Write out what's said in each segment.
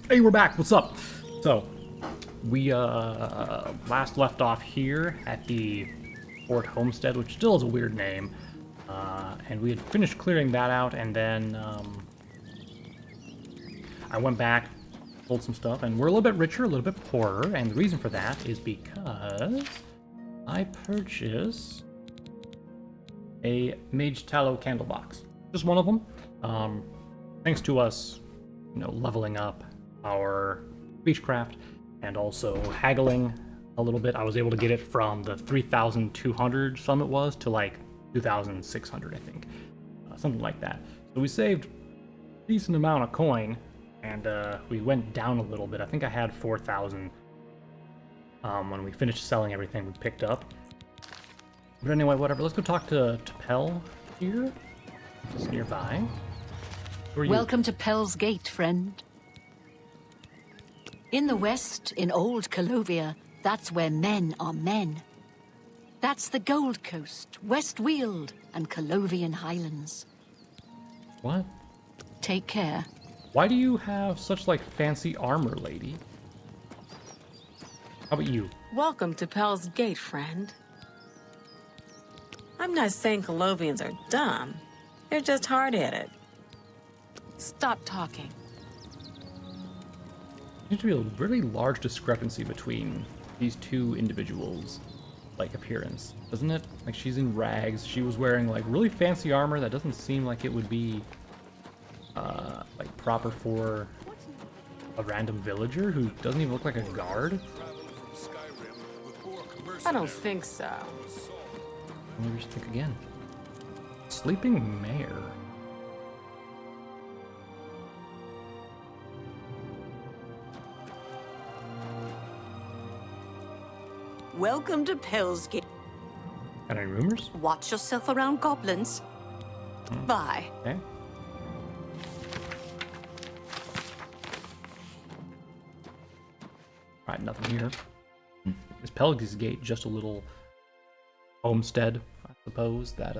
Hey, we're back. What's up? So, we last left off here at the Fort Homestead, which still is a weird name. And we had finished clearing that out, and then I went back, sold some stuff, and we're a little bit richer, a little bit poorer. And the reason for that is because I purchased a Mage Tallow candle box. Just one of them. Thanks to us, leveling up our beechcraft and also haggling a little bit, I was able to get it from the 3,200 some it was to like 2,600, I think, something like that. So we saved a decent amount of coin, and we went down a little bit. I think I had 4,000 when we finished selling everything we picked up. But anyway, whatever. Let's go talk to Pell here. Just nearby. Who are you? Welcome to Pell's Gate, friend. In the west, in old Calovia, that's where men are men. That's the Gold Coast, West Weald, and Calovian Highlands. What? Take care. Why do you have such, fancy armor, lady? How about you? Welcome to Pell's Gate, friend. I'm not saying Calovians are dumb. They're just hard-headed. Stop talking. Seems to be a really large discrepancy between these two individuals' appearance, doesn't it? She's in rags. She was wearing really fancy armor that doesn't seem like it would be proper for a random villager who doesn't even look like a guard. I don't think so. Let me just think again. Sleeping Mare. Welcome to Pell's Gate. Got any rumors? Watch yourself around goblins. Bye. Okay. Alright, nothing here. Is Pell's Gate just a little homestead, I suppose, that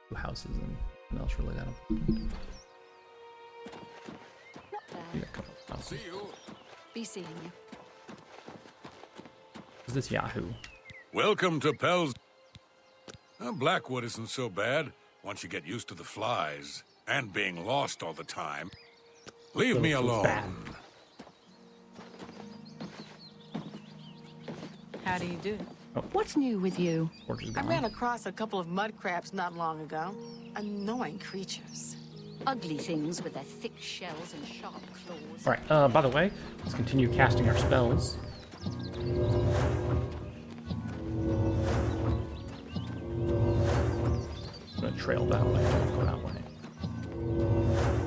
two houses and nothing else really that important? Not bad. Yeah, a couple of houses. Be seeing you. Is this Yahoo? Welcome to Pell's. Blackwood isn't so bad once you get used to the flies and being lost all the time. Leave me alone. How do you do? What's new with you? Porch is I gone. ran across a couple of mud crabs not long ago. Annoying creatures. Ugly things with their thick shells and sharp claws. Alright, by the way, let's continue casting our spells. I'm gonna trail that way, don't go that way.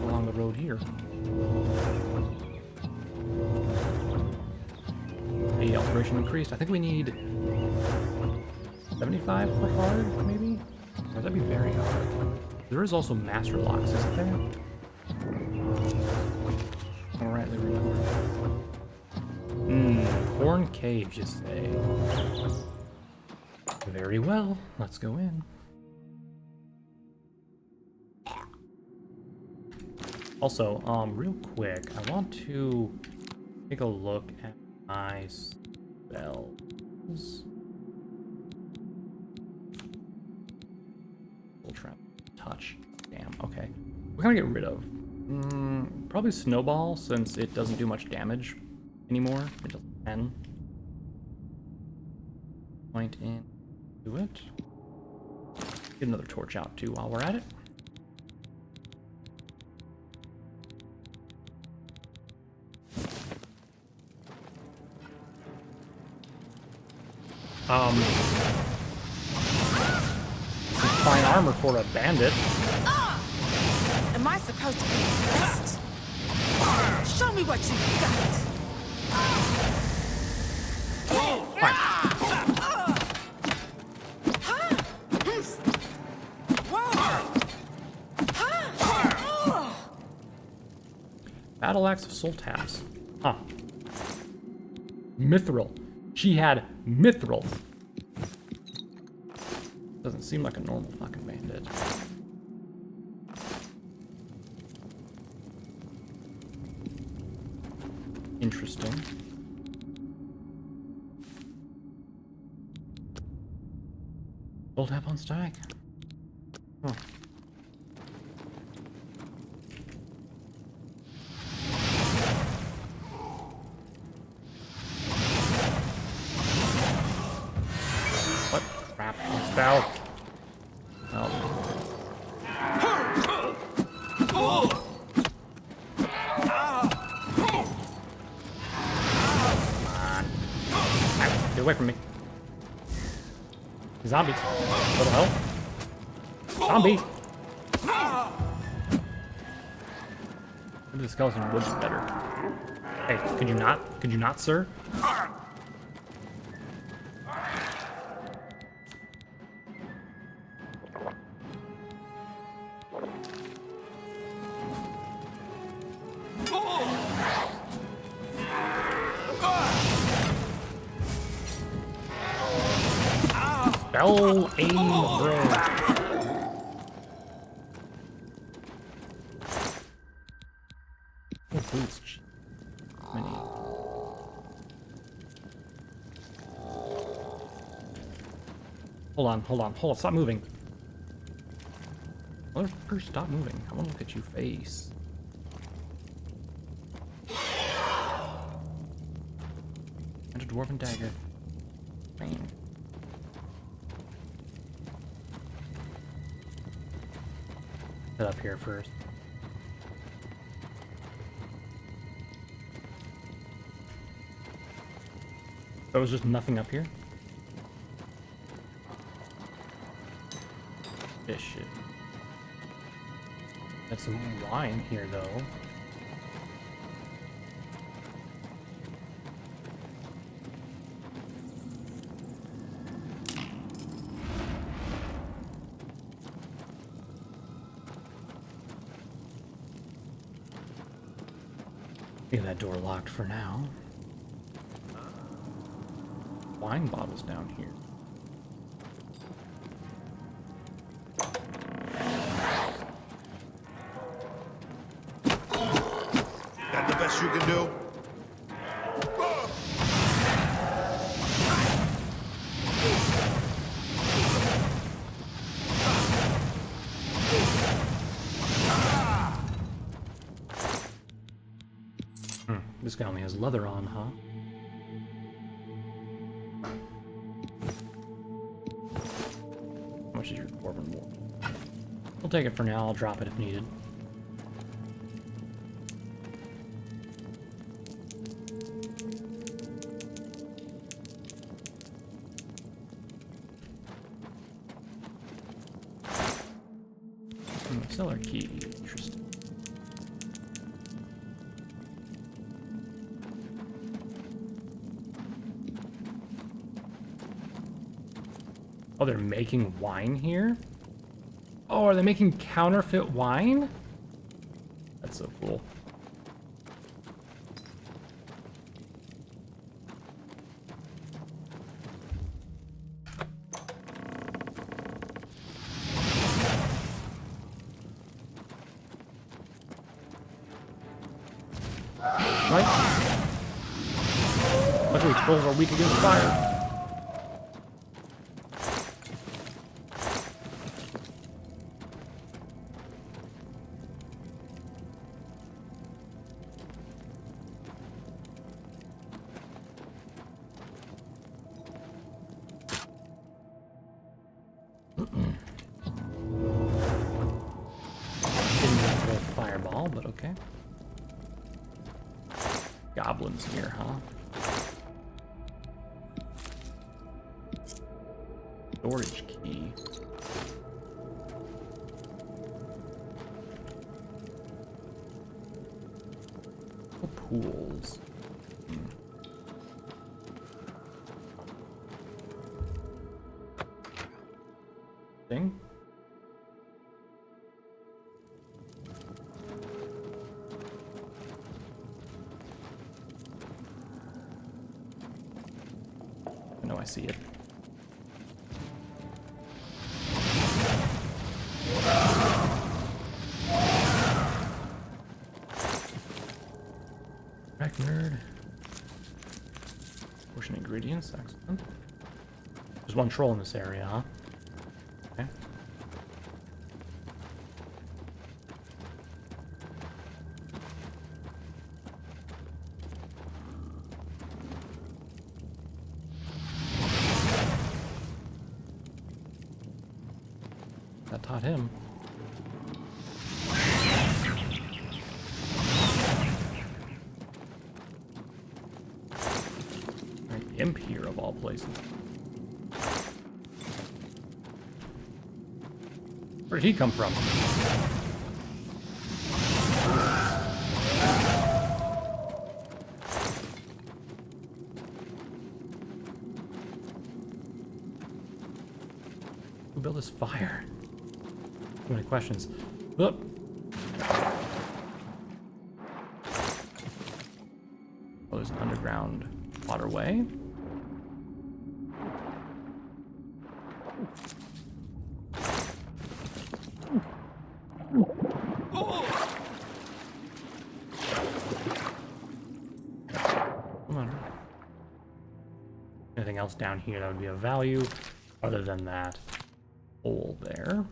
Along the road here. The alteration increased. I think we need 75 for hard, maybe? Or that'd be very hard. There is also master locks, isn't there? All rightly remember. Horn Cave, you say? Very well. Let's go in. Also, real quick, I want to take a look at my spells. Full trap. Touch. Damn, okay. We're gonna get rid of. Probably Snowball, since it doesn't do much damage anymore. It does 10. Point in to it. Get another torch out too while we're at it. Some fine armor for a bandit. Am I supposed to be impressed? Show me what you got. Battle Axe of Soltas. Huh. Mithril. She had Mithril. Doesn't seem like a normal fucking bandit. Interesting. Gold tap on stack. Huh. What crap? Spell. Oh. Get away from me. Zombie. Little help. Zombie. Maybe the skeleton would be better. Hey, could you not? Could you not, sir? Spell aim, bro. Oh, boots. Many. Hold on. Stop moving. Motherfucker, stop moving. I want to look at you face. And a dwarven dagger. Bang. Set up here first. There was just nothing up here? This shit. Got some wine here, though. Leave that door locked for now. Wine bottles down here. That the best you can do? This guy only has leather on, huh? How much is your dwarven wool? We'll take it for now. I'll drop it if needed. Cellar key. Interesting. Oh, they're making wine here? Oh, are they making counterfeit wine? That's so cool. Right? Luckily, trolls are weak against fire. Fireball, but okay. Goblins here, huh? Storage key. Oh, pools. Thing. I see it. Back nerd. Potion ingredients, excellent. There's one troll in this area, huh? Okay. That taught him. Right, imp here of all places. Where did he come from? Who built this fire? Too many questions. Look. Oh, there's an underground waterway. Come on. Anything else down here that would be of value other than that hole there?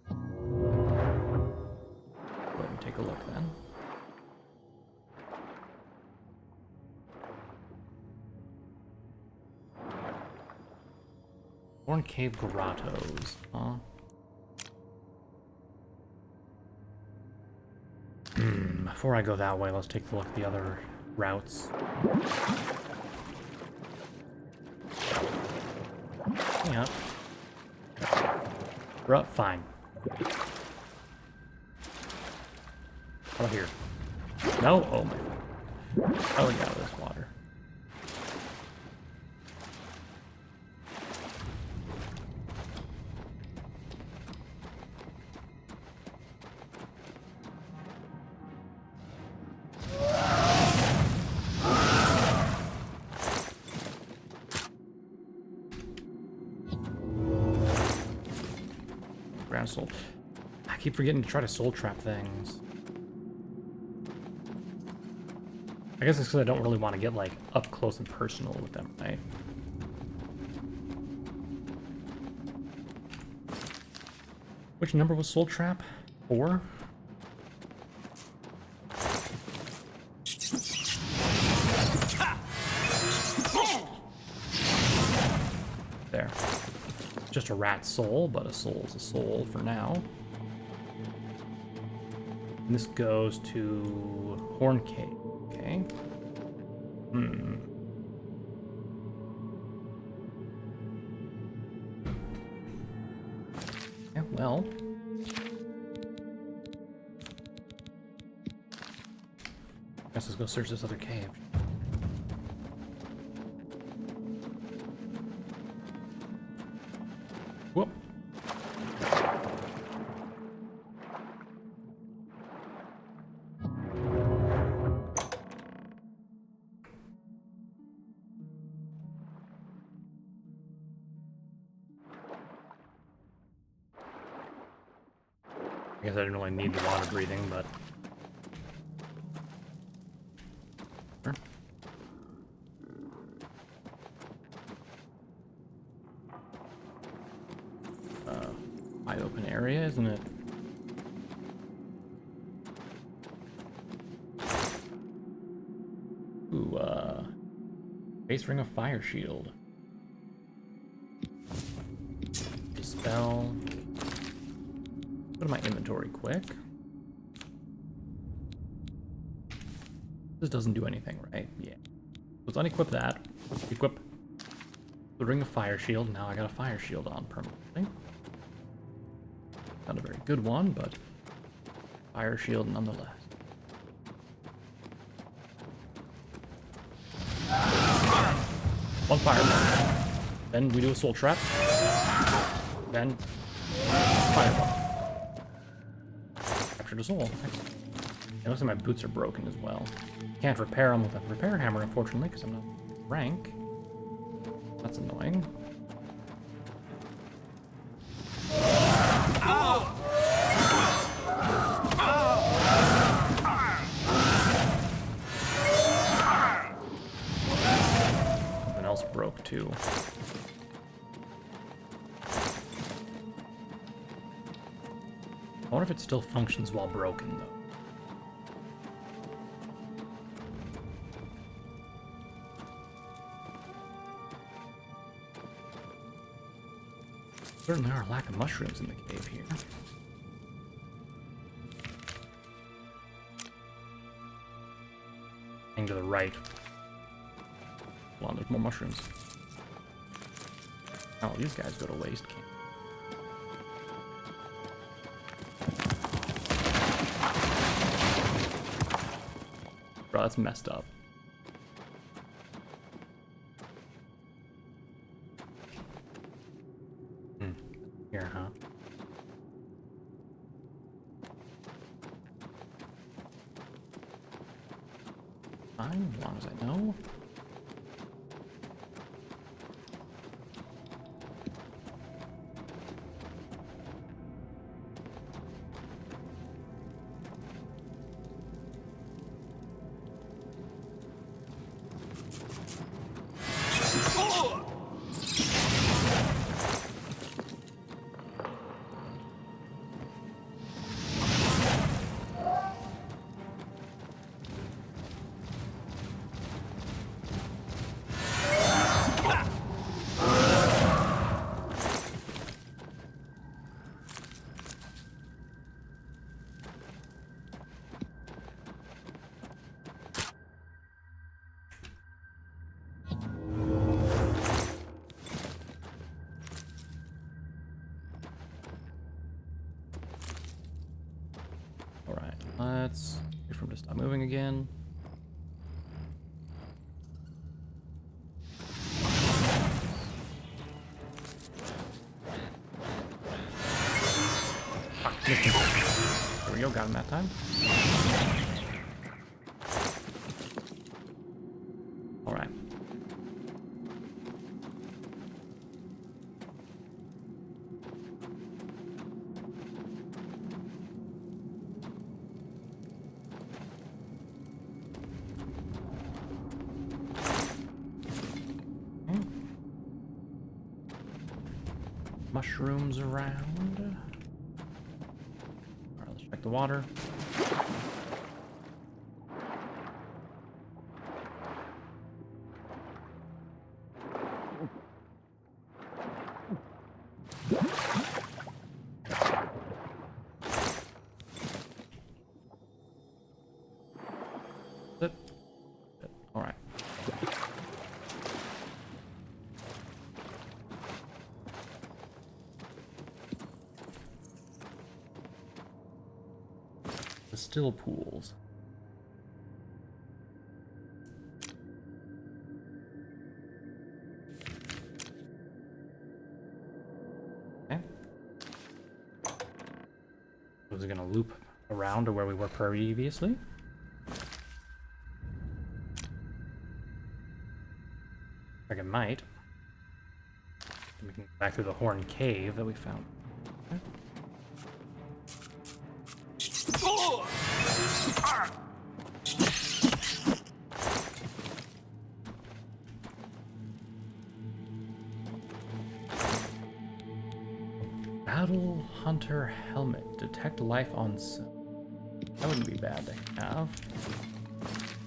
Go ahead and take a look then. Horn Cave Grottos, huh? Before I go that way, let's take a look at the other routes. Yeah. Bruh, fine. How about here? No? Oh my god. Oh yeah, this water. Soul. I keep forgetting to try to soul trap things. I guess it's because I don't really want to get like up close and personal with them, right? Which number was soul trap? 4? There. Just a rat soul, but a soul's a soul for now. And this goes to Horn Cave. Okay. Yeah, well. Guess let's go search this other cave. Whoop. I guess I didn't really need the water breathing, but sure. Wide open area, isn't it? Ooh, base ring of fire shield. Dispel. Go to my inventory quick. This doesn't do anything, right? Yeah. Let's unequip that. Equip the ring of fire shield. Now I got a fire shield on permanently. Not a very good one, but fire shield nonetheless. One fireball. Then we do a soul trap. Then fireball. Captured a soul. It looks like my boots are broken as well. Can't repair them with a repair hammer, unfortunately, because I'm not rank. That's annoying. too. I wonder if it still functions while broken, though. Certainly are a lack of mushrooms in the cave here. Hang to the right. Hold on, there's more mushrooms. Oh, these guys go to waste. Bro, that's messed up. Here, huh? Fine, as long as I know. Let's wait for him to stop moving again. There we go, got him that time. Alright. Mushrooms around. Alright, let's check the water. Alright. The still pools. Okay. Was it gonna loop around to where we were previously? Like it might. We can go back through the Horn Cave that we found. Okay. Battle Hunter Helmet. Detect life on cell. That wouldn't be bad to have.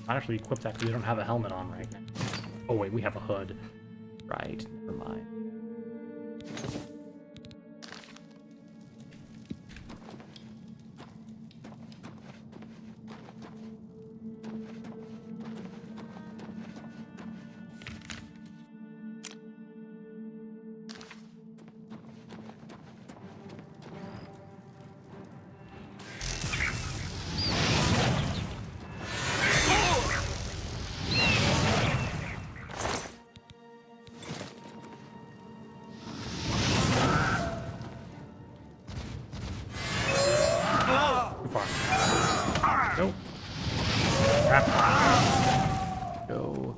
I'll actually equip that because we don't have a helmet on right now. Oh wait, we have a hood. Right, never mind. Go. Go.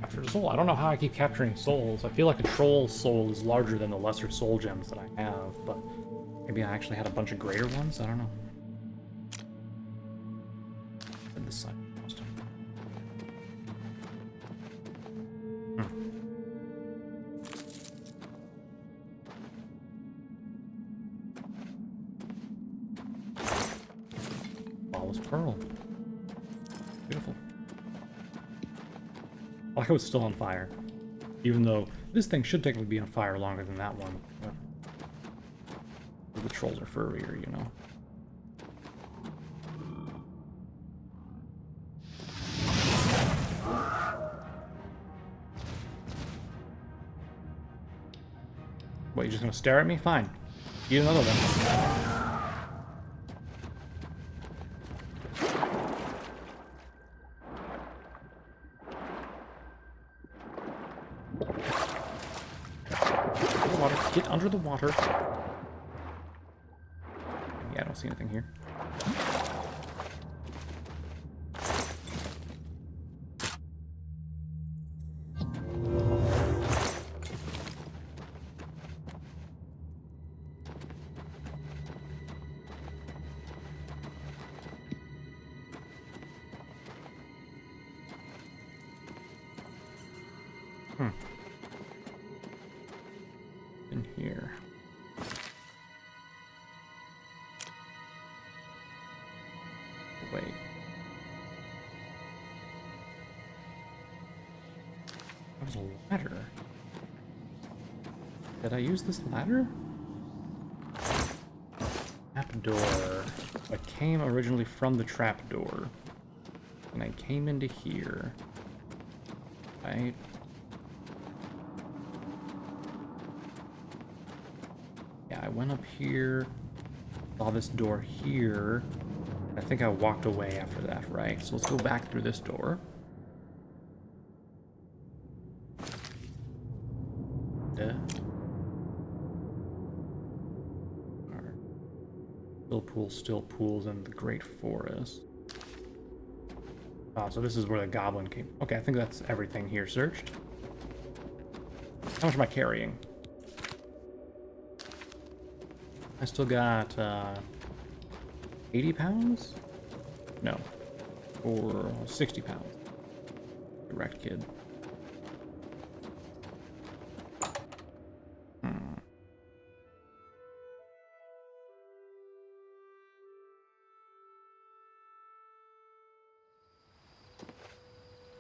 Capture a soul. I don't know how I keep capturing souls. I feel like a troll soul is larger than the lesser soul gems that I have, but maybe I actually had a bunch of greater ones? I don't know. And this side. Endless pearl. Beautiful. I like how it's still on fire. Even though this thing should technically be on fire longer than that one. But the trolls are furrier, you know. What, you just gonna stare at me? Fine. Eat another one. Get under the water. Yeah, I don't see anything here. In here. Wait. That was a ladder. Did I use this ladder? Trapdoor. I came originally from the trapdoor. And I came into here. Right? I went up here, saw this door here. I think I walked away after that, right? So let's go back through this door. Still pools in the Great Forest. Oh, so this is where the goblin came. Okay, I think that's everything here searched. How much am I carrying? I still got 80 pounds? No. Or 60 pounds. Direct kid.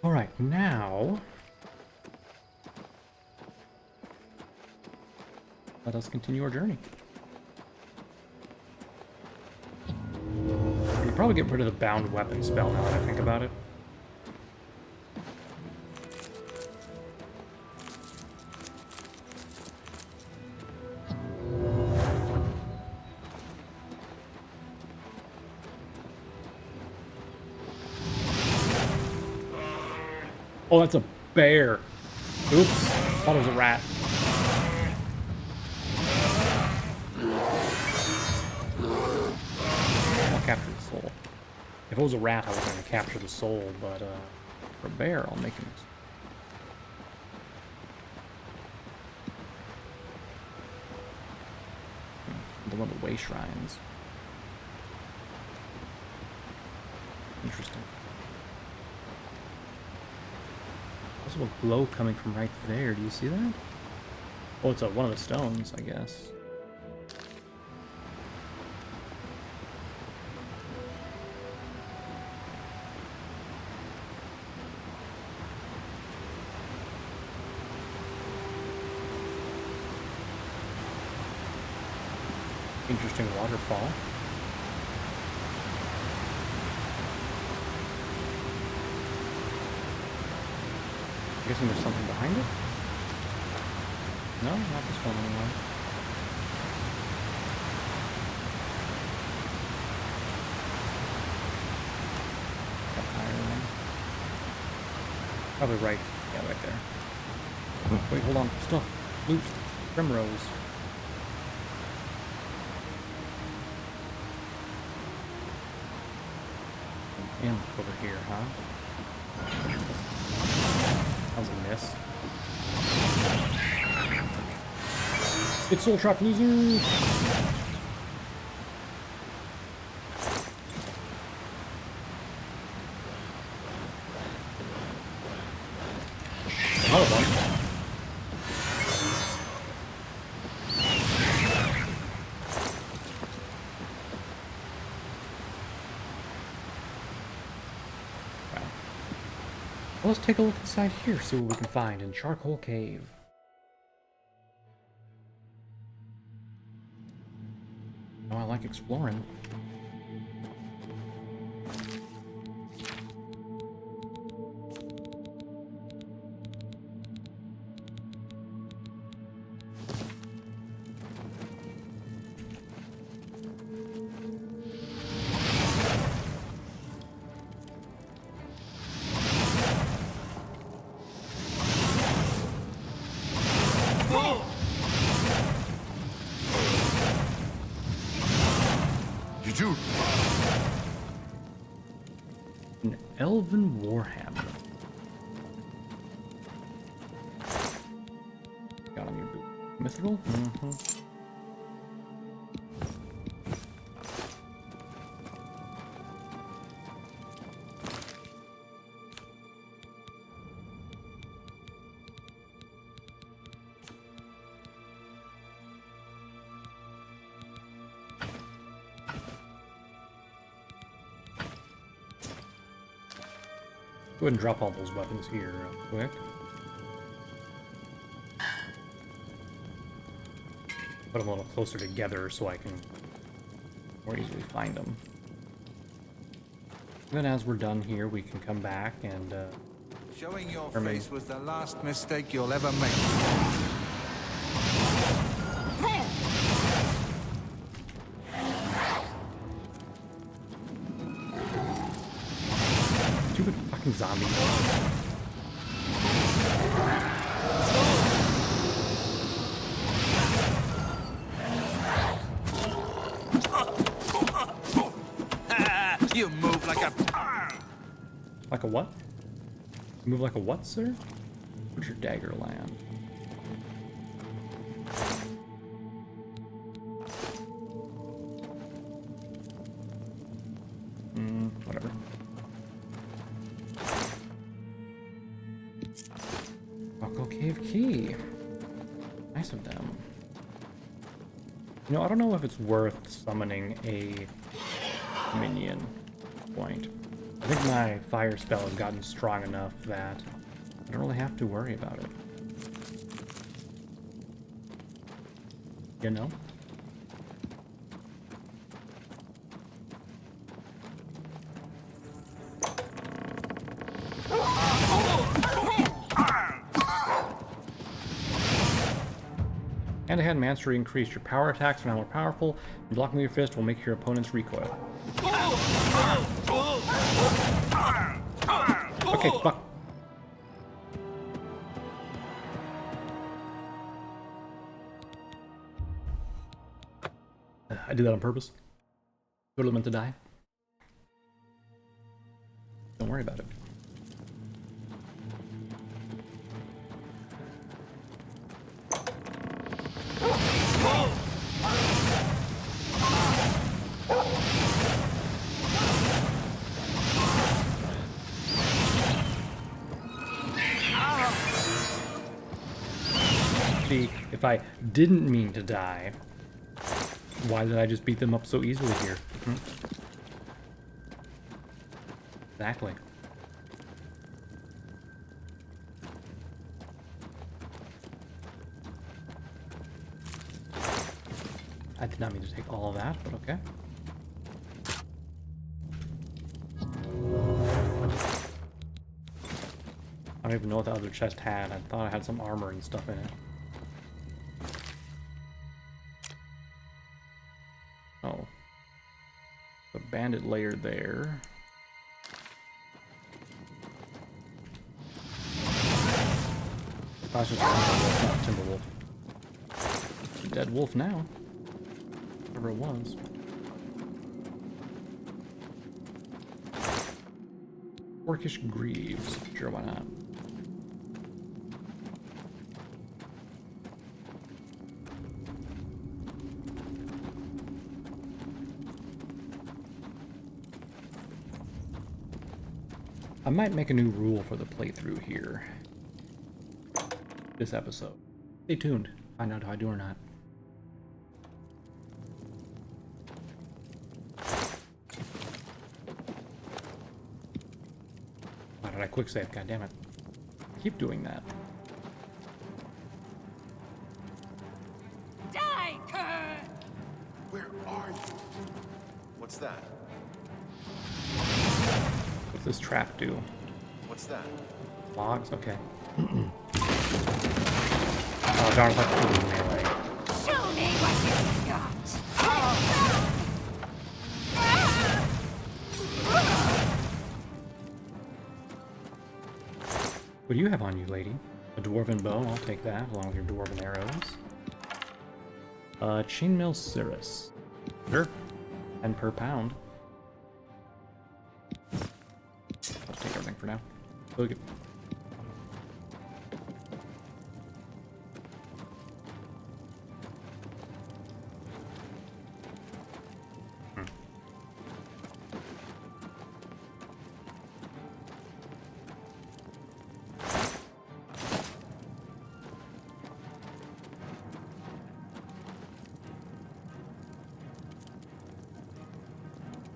Alright, now let us continue our journey. We could probably get rid of the bound weapon spell now that I think about it. Oh, that's a bear. Oops. Thought it was a rat. I'll capture the soul. If it was a rat, I was going to capture the soul, but for a bear, I'll make him. The one of the way shrines. Interesting. There's a glow coming from right there. Do you see that? Oh, it's one of the stones, I guess. Interesting waterfall. I'm guessing there's something behind it? No, not this one anymore. Got higher one. Probably right. Yeah, right there. Wait, hold on. Stuff. Loot. Primrose. And over here, huh? That was a miss. It's Soul Trap loser! Another one. Well, let's take a look inside here, see what we can find in Charcoal Cave. Oh, I like exploring. You An Elven Warhammer. Got on your boot. Mythical? Mm-hmm. Go ahead and drop all those weapons here real quick. Put them a little closer together so I can more easily find them. And then as we're done here, we can come back and Showing your determine- face was the last mistake you'll ever make. Stupid fucking zombies. You move like a... Like a what? You move like a what, sir? Where's your dagger land? Whatever. Buckle Cave Key. Nice of them. You know, I don't know if it's worth summoning a minion point. I think my fire spell has gotten strong enough that I don't really have to worry about it. You know? Hand-to-hand mastery increased. Your power attacks are now more powerful, and blocking with your fist will make your opponents recoil. Okay, fuck. I did that on purpose. Totally meant to die. Don't worry about it. See, if I didn't mean to die, why did I just beat them up so easily here? Exactly. I did not mean to take all of that, but okay. I don't even know what the other chest had. I thought I had some armor and stuff in it. Oh. The bandit layer there. That's just a Timberwolf, not a Timberwolf. A dead wolf now. Whatever it was. Orcish Greaves. Sure, why not? I might make a new rule for the playthrough here. This episode. Stay tuned. Find out how I do or not. did I quick save? God damn it. Keep doing that. Die, cur! Where are you? What's that? What's this trap do? What's that? Logs? Okay. Oh, darn, I thought it was melee. Show me what you got! What do you have on you, lady? A dwarven bow, I'll take that, along with your dwarven arrows. Chainmail Cirrus. Sure. 10 per pound. I'll take everything for now. Look at.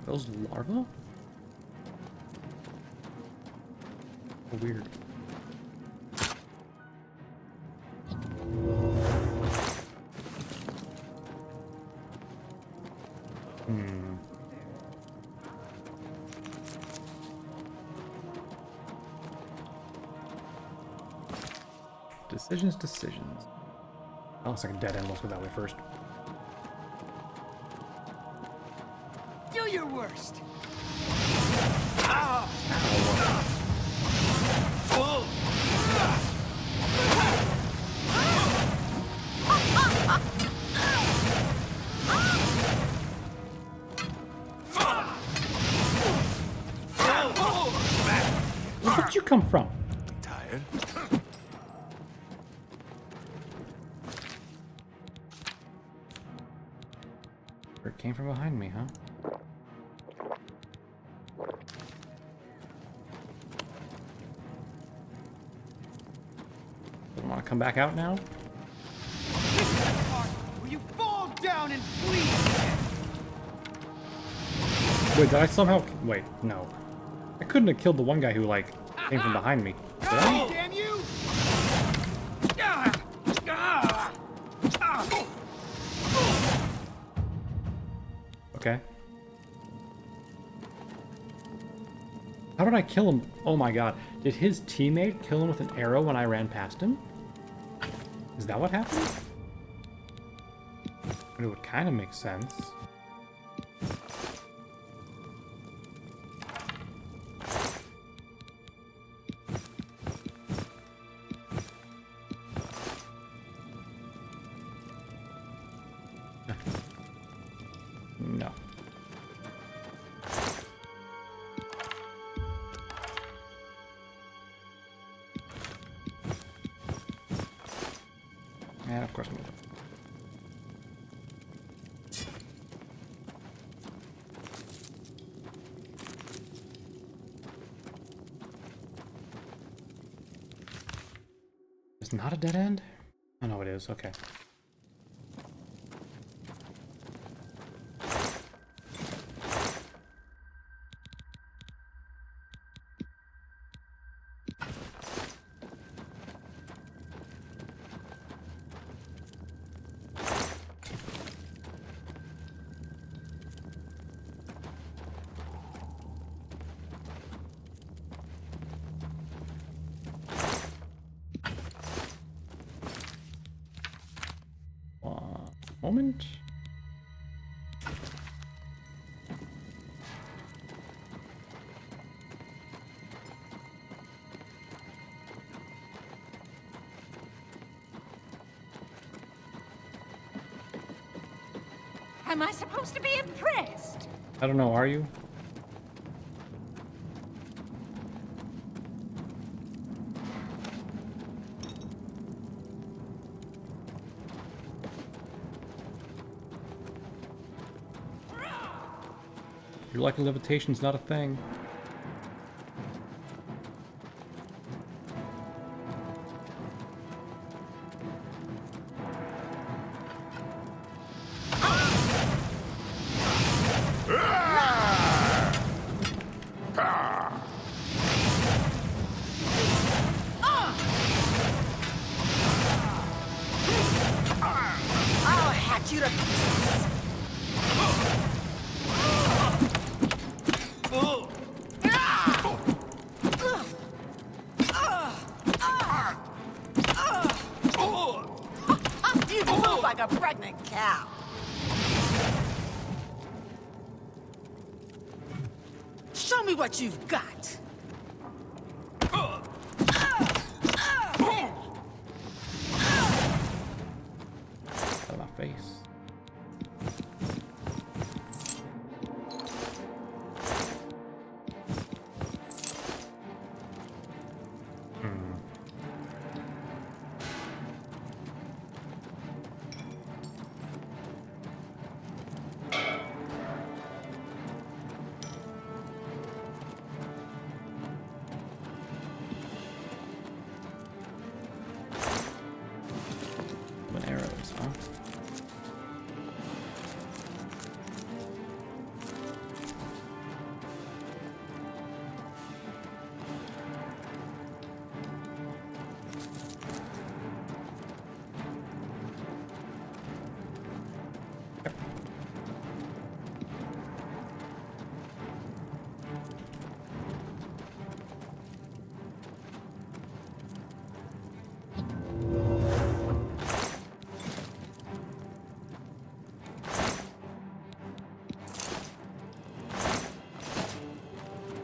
Those larvae? Oh, weird. Decisions. Oh, it's like a dead end. Let's go that way first. Do your worst! Where did you come from? Tired? Or it came from behind me, huh? Doesn't want to come back out now? This is the part where you fall down and bleed. Wait, did I somehow... Wait, no. I couldn't have killed the one guy who, like, came from behind me. Did I? Damn you! Okay. How did I kill him? Oh my god. Did his teammate kill him with an arrow when I ran past him? Is that what happened? But it would kind of make sense. No. And of course, move. It's not a dead end? Oh no, it is. Okay. Moment. Am I supposed to be impressed? I don't know, are you? You're lucky levitation's not a thing. me what you've got. Out of my face. Arrows, huh?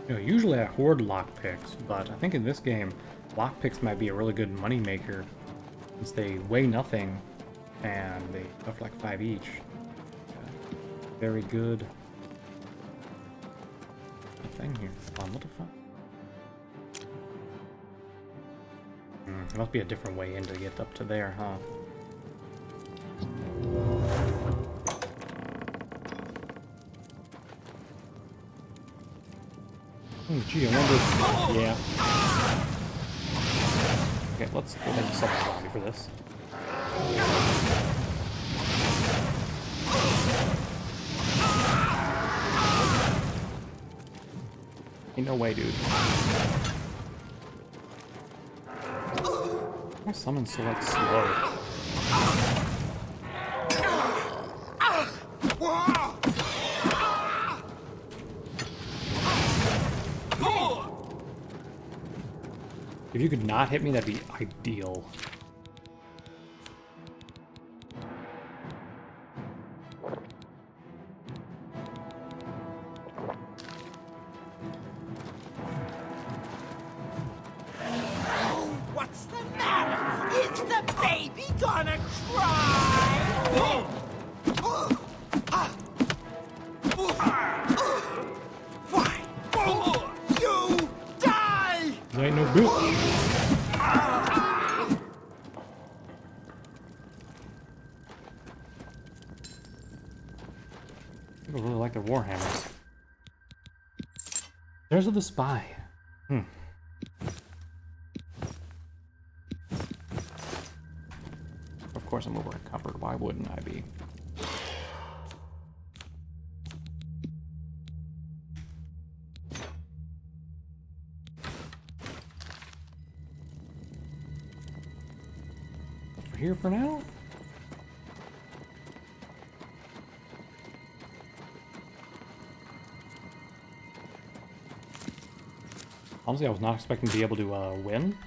You know, usually I hoard lockpicks, but I think in this game, lockpicks might be a really good money maker since they weigh nothing and they cost like 5 each. Very good thing here. What the fuck? There must be a different way in to get up to there, huh? Oh, gee, I wonder. Yeah. Okay, let's go ahead and summon a zombie for this. Ain't no way, dude. My summon's so like slow. If you could not hit me, that'd be ideal. What's the matter? Is the baby gonna cry? Why won't you die? There ain't no bitch. People really like their warhammers. There's the spy. Of course I'm over-encumbered. Why wouldn't I be? Over here for now? Honestly, I was not expecting to be able to win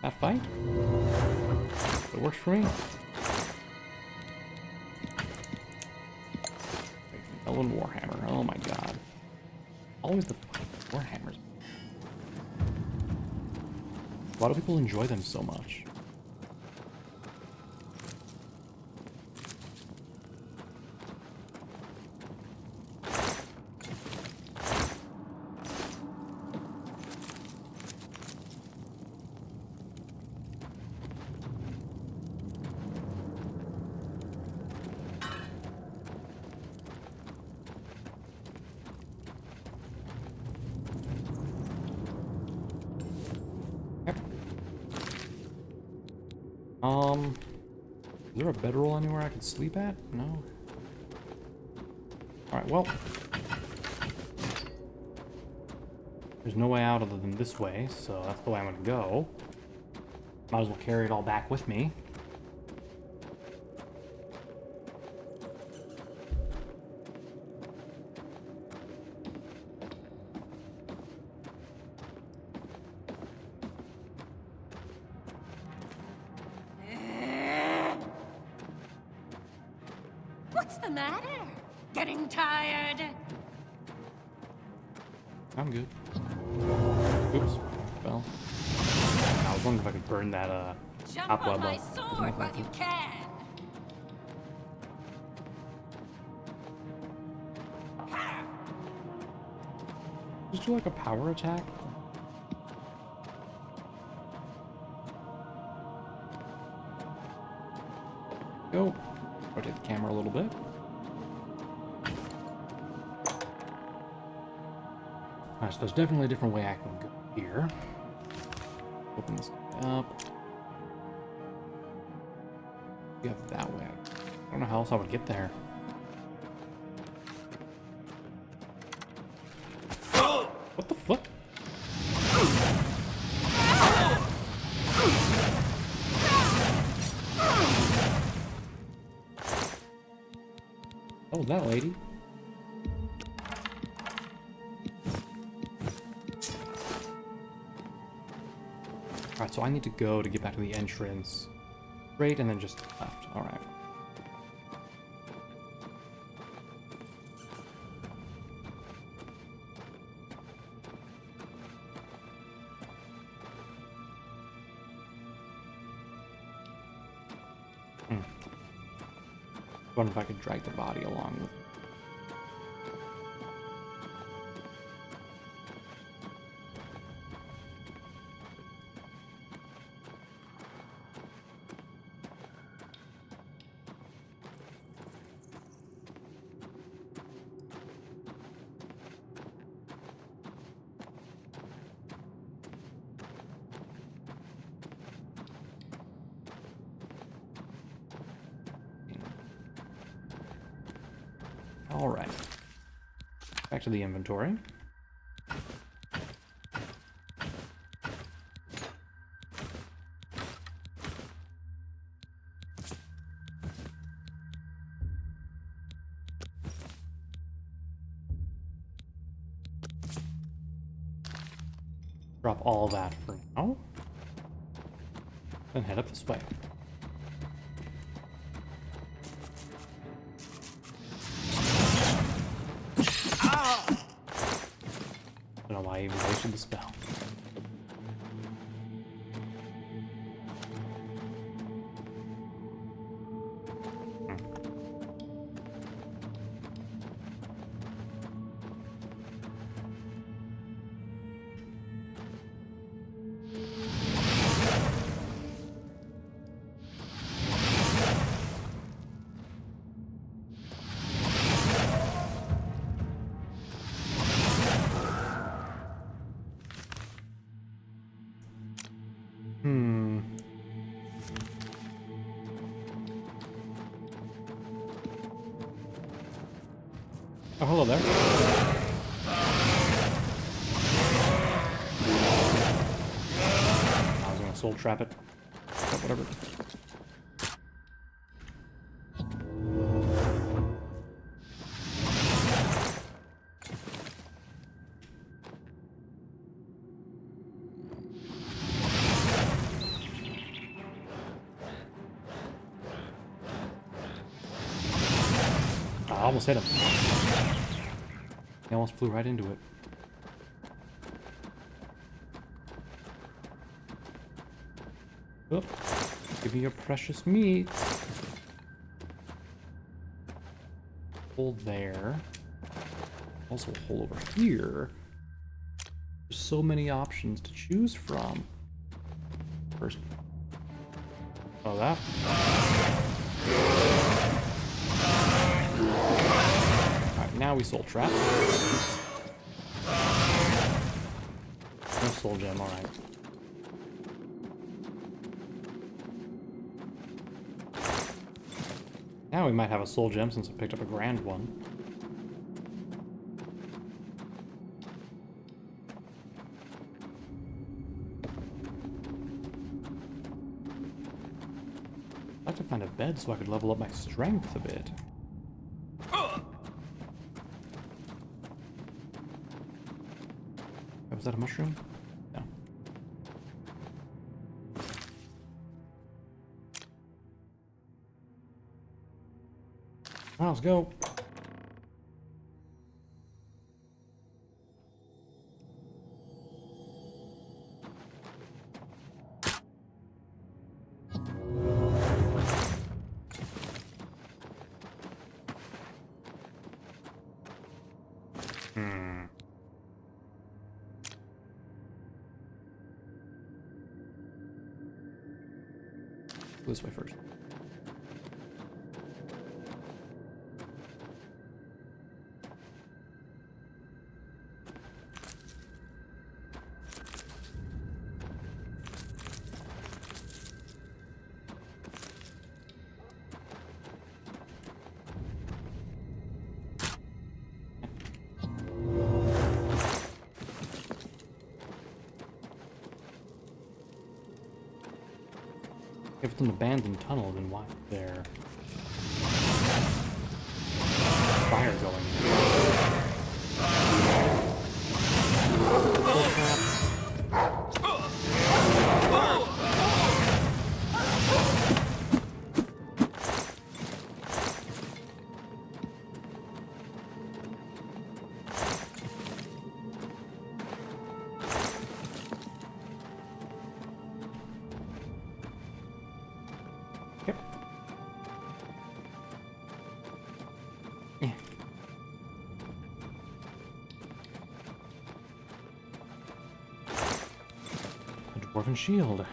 that fight. It works for me. Ellen Warhammer. Oh my god. Always the Warhammers. Why do people enjoy them so much? Is there a bedroll anywhere I could sleep at? No. Alright, well. There's no way out other than this way, so that's the way I'm gonna go. Might as well carry it all back with me. What's the matter? Getting tired? I'm good. Oops. Well. I was wondering if I could burn that, Jump top on web my up. sword while you can. Just do like a power attack? Go. Rotate the camera a little bit. Alright, so there's definitely a different way I can go here. Open this up. Yeah, that way. I don't know how else I would get there. What the fuck? What was that, lady? Alright, so I need to go to get back to the entrance. Straight and then just left. Alright. I wonder if I could drag the body along with. All right. Back to the inventory. Drop all that for now. Then head up this way. I don't know why I even wasted the spell. Oh, hello there. I was gonna soul trap it. But whatever. I almost hit him. He almost flew right into it. Oop. Give me your precious meat. Hold there. Also a hole over here. There's so many options to choose from. First. Oh, that. Alright, now we soul trap. No soul gem, alright. Now we might have a soul gem since I picked up a grand one. I'd like to find a bed so I could level up my strength a bit. Was that a mushroom? No. Well, let's go. Hmm. Go this way first. If it's an abandoned tunnel, then why is there fire going Yep. Yeah. A dwarven shield.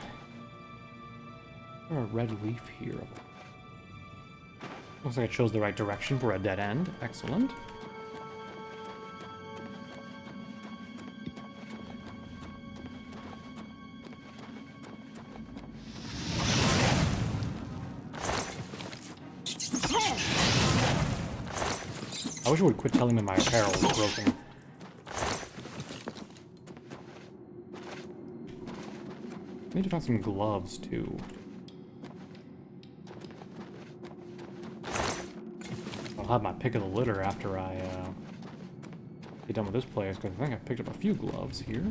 Or a red leaf here. Looks like I chose the right direction for a dead end. Excellent. I wish I would quit telling me my apparel was broken. I need to find some gloves, too. I'll have my pick of the litter after I get done with this place, because I think I picked up a few gloves here.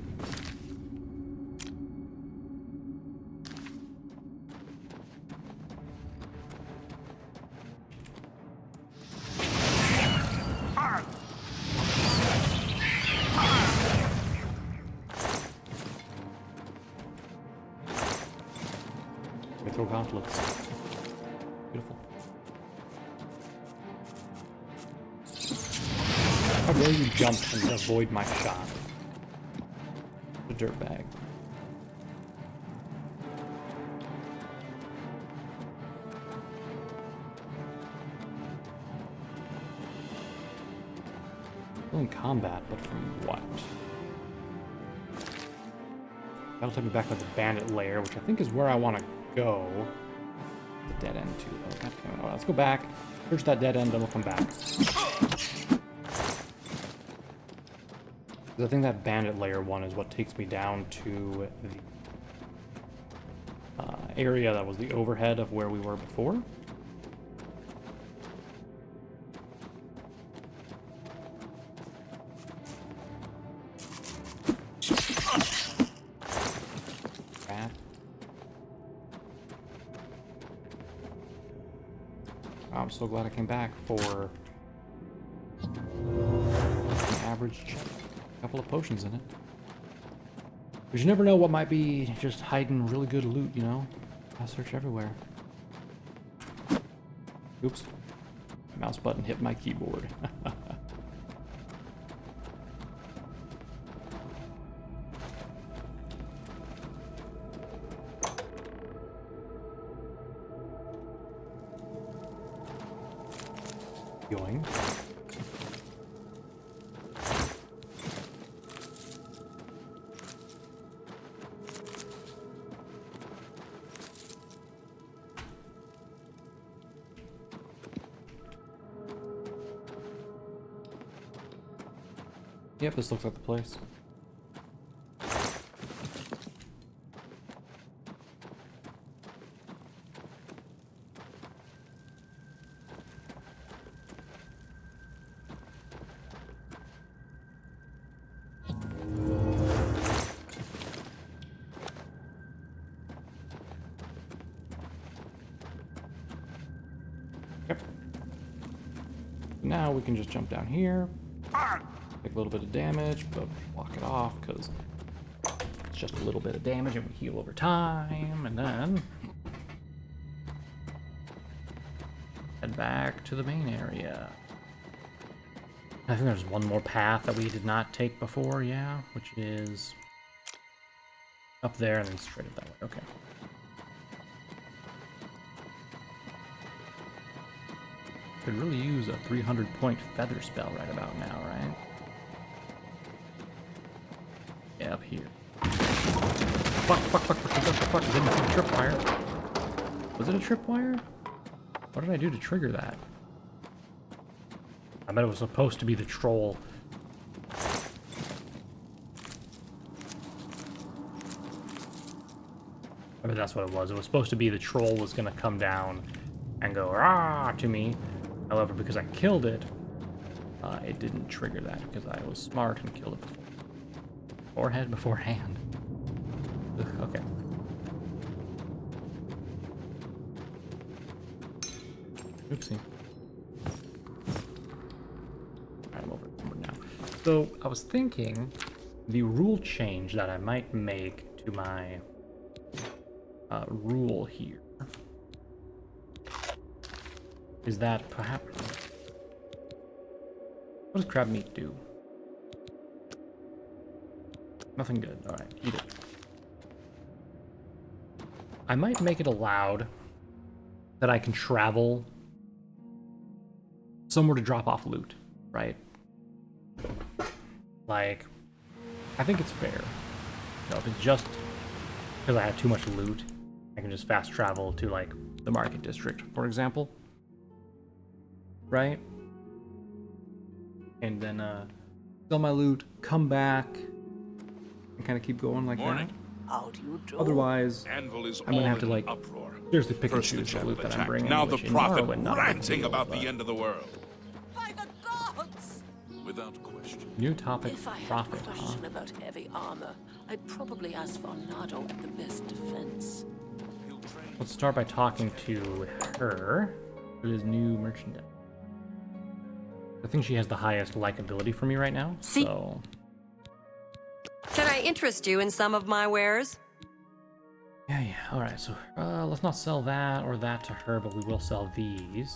We throw gauntlets. Beautiful. How dare you jump and avoid my shot? A dirtbag. Still in combat, but from what? That'll take me back to the bandit lair, which I think is where I want to go. The dead end too, though. Okay, well, let's go back, search that dead end, then we'll come back. I think that bandit layer one is what takes me down to the area that was the overhead of where we were before. I'm so glad I came back for an average check. A couple of potions in it. Because you never know what might be just hiding really good loot, you know? I search everywhere. Oops. My mouse button hit my keyboard. Going. Yep, this looks like the place. Yep. Now we can just jump down here. Take a little bit of damage, but walk it off because it's just a little bit of damage and we heal over time, and then head back to the main area. I think there's one more path that we did not take before, yeah, which is up there and then straight up that way. Okay. Could really use a 300-point feather spell right about now, right? Yeah, up here. Fuck. Is it a tripwire? Was it a tripwire? What did I do to trigger that? I bet it was supposed to be the troll. I bet that's what it was. It was supposed to be the troll was gonna come down and go "Rah!" to me. However, because I killed it, it didn't trigger that because I was smart and killed it before. Forehead before hand. Ugh, okay. Oopsie. Alright, I'm over now. So, I was thinking the rule change that I might make to my rule here is that perhaps... What does crab meat do? Nothing good. Alright, eat it. I might make it allowed that I can travel somewhere to drop off loot, right? Like, I think it's fair. You know, if it's just because I have too much loot, I can just fast travel to, like, the market district, for example. Right? And then, sell my loot, come back, and kind of keep going like that. How do you do? Otherwise, Anvil is I'm gonna have to, all in like, an uproar. seriously pick and First the choose the Jeb loot that I'm attack, bringing. now the which in prophet Morrowind, not a big ranting deal, about but the end of the world. By the gods! Without question. New topic, If I had profit, a huh? question about heavy armor, I'd probably ask for Nardo at the best defense. Let's start by talking to her, who is new merchandise. I think she has the highest likability for me right now, See? so... Can I interest you in some of my wares? Yeah, alright, so let's not sell that or that to her, but we will sell these.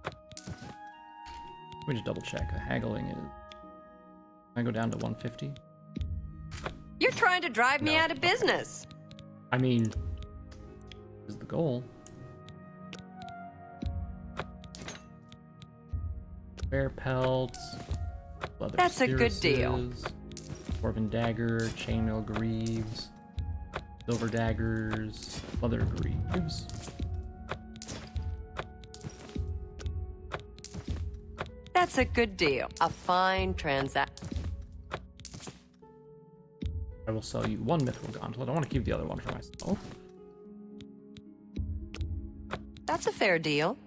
Let me just double check. The haggling is... Can I go down to 150? You're trying to drive me No. out of business. I mean... is the goal. Bear pelts, leather That's a good deal. stirices, dwarven dagger, chainmail greaves, silver daggers, leather greaves. That's a good deal. A fine transaction. I will sell you one mithril gauntlet. I want to keep the other one for myself. That's a fair deal.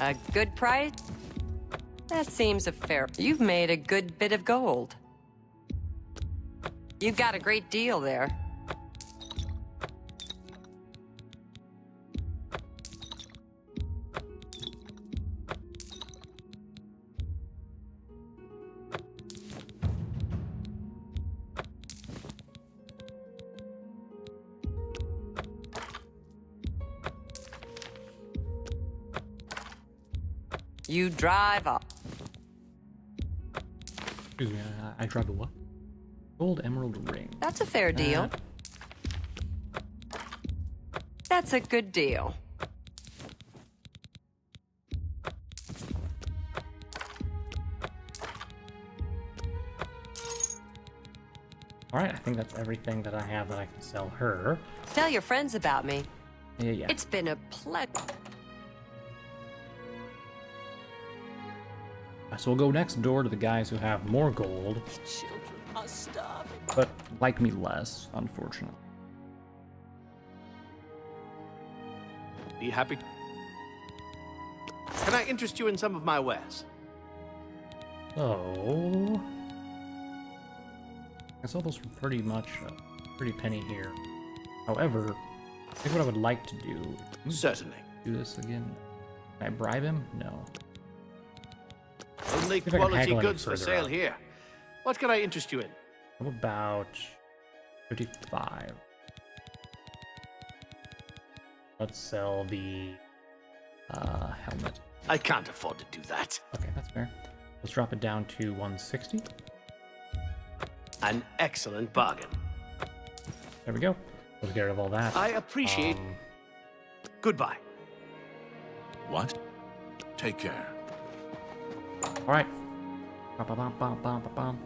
A good price? That seems a fair... You've made a good bit of gold. You've got a great deal there. You drive up. Excuse me, I drive a what? Gold emerald ring. That's a fair deal. That's a good deal. Alright, I think that's everything that I have that I can sell her. Tell your friends about me. Yeah. It's been a pleasure. So we'll go next door to the guys who have more gold, Children are starving. but like me less, unfortunately. Be happy. Can I interest you in some of my wares? So... I saw those were pretty much pretty penny here. However, I think what I would like to do... Certainly. Do this again. Can I bribe him? No. Only if I can quality haggle any goods for further sale up. here. What can I interest you in? How about 55? Let's sell the helmet. I can't afford to do that. Okay, that's fair. Let's drop it down to 160. An excellent bargain. There we go. Let's get rid of all that. I appreciate. Goodbye. What? Take care. All right. Ba-ba-bum-bum-bum-bum.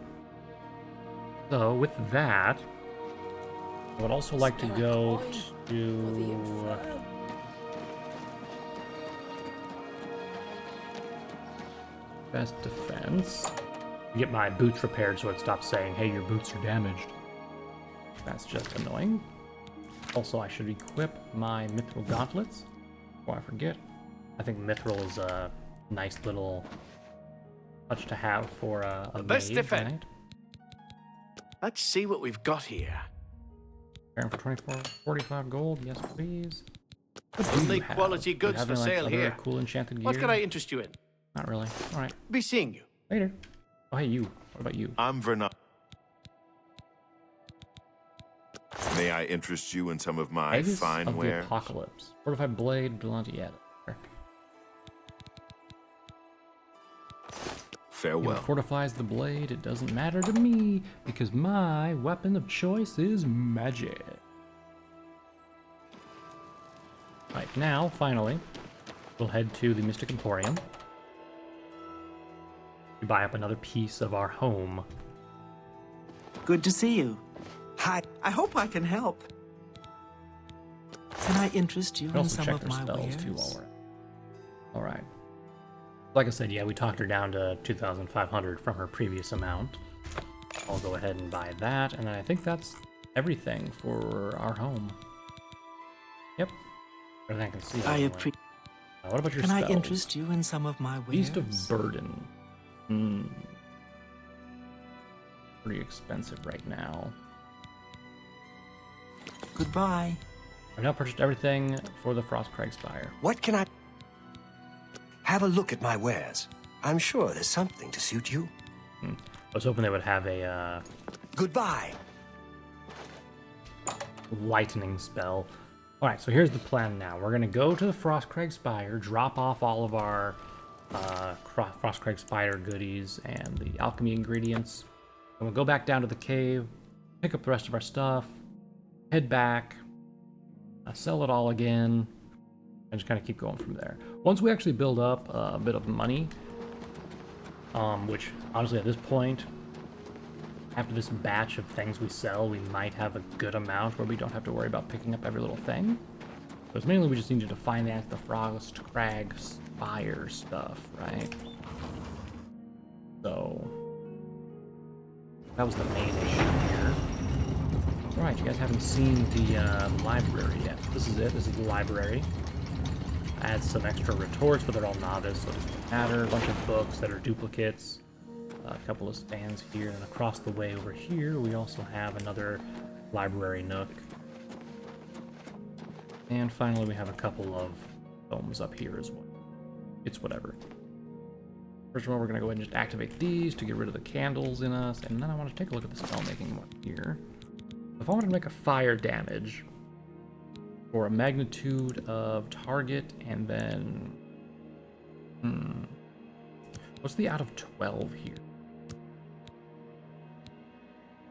So with that, I would also like to go to best defense. Get my boots repaired so it stops saying, "Hey, your boots are damaged." That's just annoying. Also, I should equip my mithril gauntlets before I forget. I think mithril is a nice little touch to have for a best mage, defense. right? Let's see what we've got here. Pairing for 45 gold, yes please. What do Only you have? quality Do you goods have for any, like, sale other here. Cool enchanted gear. What could I interest you in? Not really. All right, Be seeing you. later. Oh hey you. What about you? I'm Verna. May I interest you in some of my Aegis fine of the wares? Apocalypse. Fortified blade, Delante, yeah. Farewell. It fortifies the blade. It doesn't matter to me because my weapon of choice is magic. Right, now, finally, we'll head to the Mystic Emporium to buy up another piece of our home. Good to see you. Hi. I hope I can help. Can I interest you And in also some check of their my spells wares? too while we're. All right. Like I said, yeah, we talked her down to 2,500 from her previous amount. I'll go ahead and buy that, and then I think that's everything for our home. Yep. Everything I can see. I anyway. appreciate. What about your Can spells? I interest you in some of my wares? Beast of Burden. Pretty expensive right now. Goodbye. I've now purchased everything for the Frostcrag Spire. What can I... Have a look at my wares. I'm sure there's something to suit you. I was hoping they would have a Goodbye. lightning spell. Alright, so here's the plan now. We're going to go to the Frostcrag Spire, drop off all of our Frostcrag Spire goodies and the alchemy ingredients. And we'll go back down to the cave, pick up the rest of our stuff, head back, sell it all again, and just kind of keep going from there. Once we actually build up a bit of money, which honestly at this point, after this batch of things we sell, we might have a good amount where we don't have to worry about picking up every little thing. So it's mainly we just needed to finance the Frostcrag Spire stuff, right? So that was the main issue here. Alright, you guys haven't seen the library yet. This is it. This is the library. Add some extra retorts, but they're all novice, so it doesn't matter. A bunch of books that are duplicates. A couple of stands here, and across the way over here, we also have another library nook. And finally, we have a couple of domes up here as well. It's whatever. First of all, we're going to go ahead and just activate these to get rid of the candles in us, and then I want to take a look at the spell-making one here. If I wanted to make a fire damage for a magnitude of target, and then... What's the out of 12 here? Is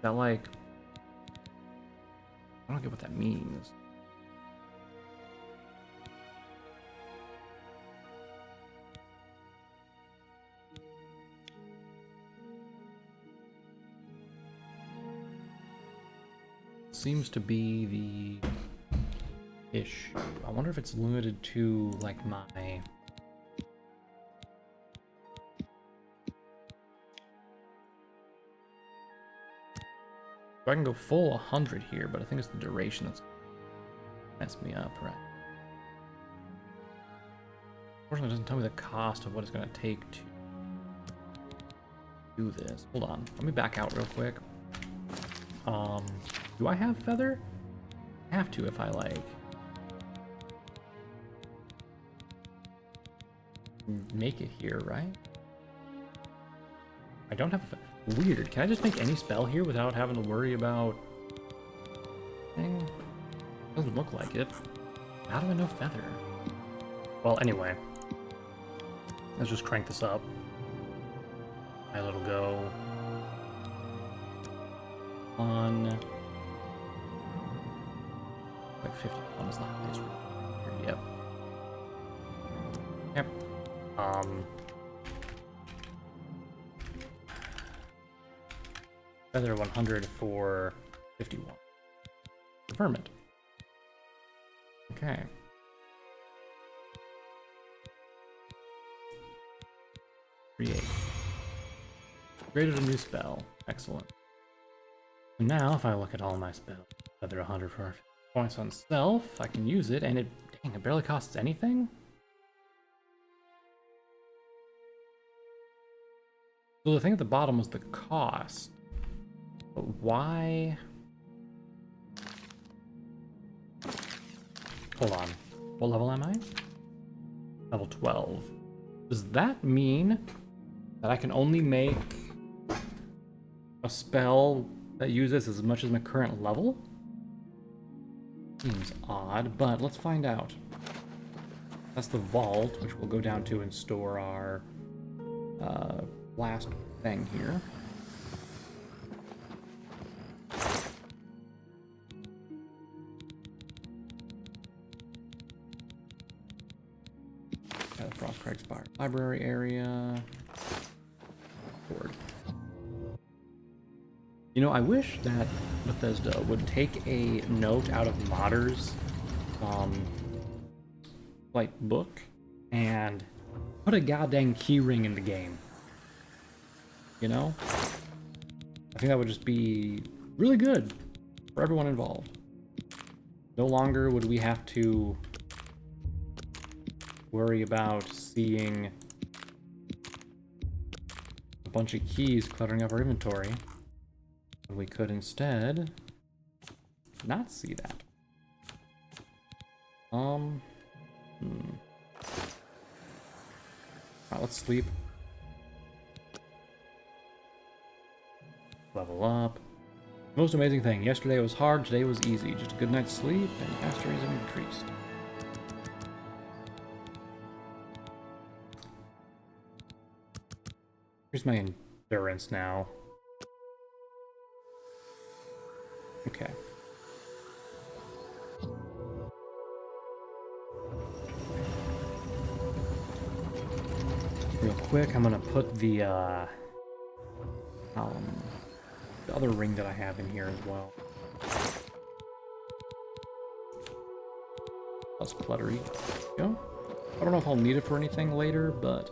that like... I don't get what that means. Seems to be the issue. I wonder if it's limited to like my... I can go full 100 here, but I think it's the duration that's messed me up, right? Unfortunately, it doesn't tell me the cost of what it's going to take to do this. Hold on, let me back out real quick. Do I have feather? I have to if I like make it here, right? I don't have a weird. Can I just make any spell here without having to worry about thing? Doesn't look like it. How do I know feather? Well, anyway, Let's just crank this up. I let it go. On like 51 is the highest one here. Yep. Feather 100 for 51. Confirm it. Okay. Create. Created a new spell. Excellent. And now, if I look at all my spells, Feather 100 for points on self, I can use it, and it barely costs anything? So the thing at the bottom was the cost. But why? Hold on. What level am I? Level 12. Does that mean that I can only make a spell that uses as much as my current level? Seems odd, but let's find out. That's the vault, which we'll go down to and store our last thing here. Got the Frostcrag Spire library area. Board. You know, I wish that Bethesda would take a note out of Modder's like book and put a goddamn keyring in the game. You know? I think that would just be really good for everyone involved. No longer would we have to worry about seeing a bunch of keys cluttering up our inventory. We could instead not see that. Alright, let's sleep. Level up. Most amazing thing, yesterday was hard, today was easy. Just a good night's sleep and masteries have increased. Here's my endurance now. Okay. Real quick, I'm gonna put the other ring that I have in here as well. Plus cluttery. Go. I don't know if I'll need it for anything later, but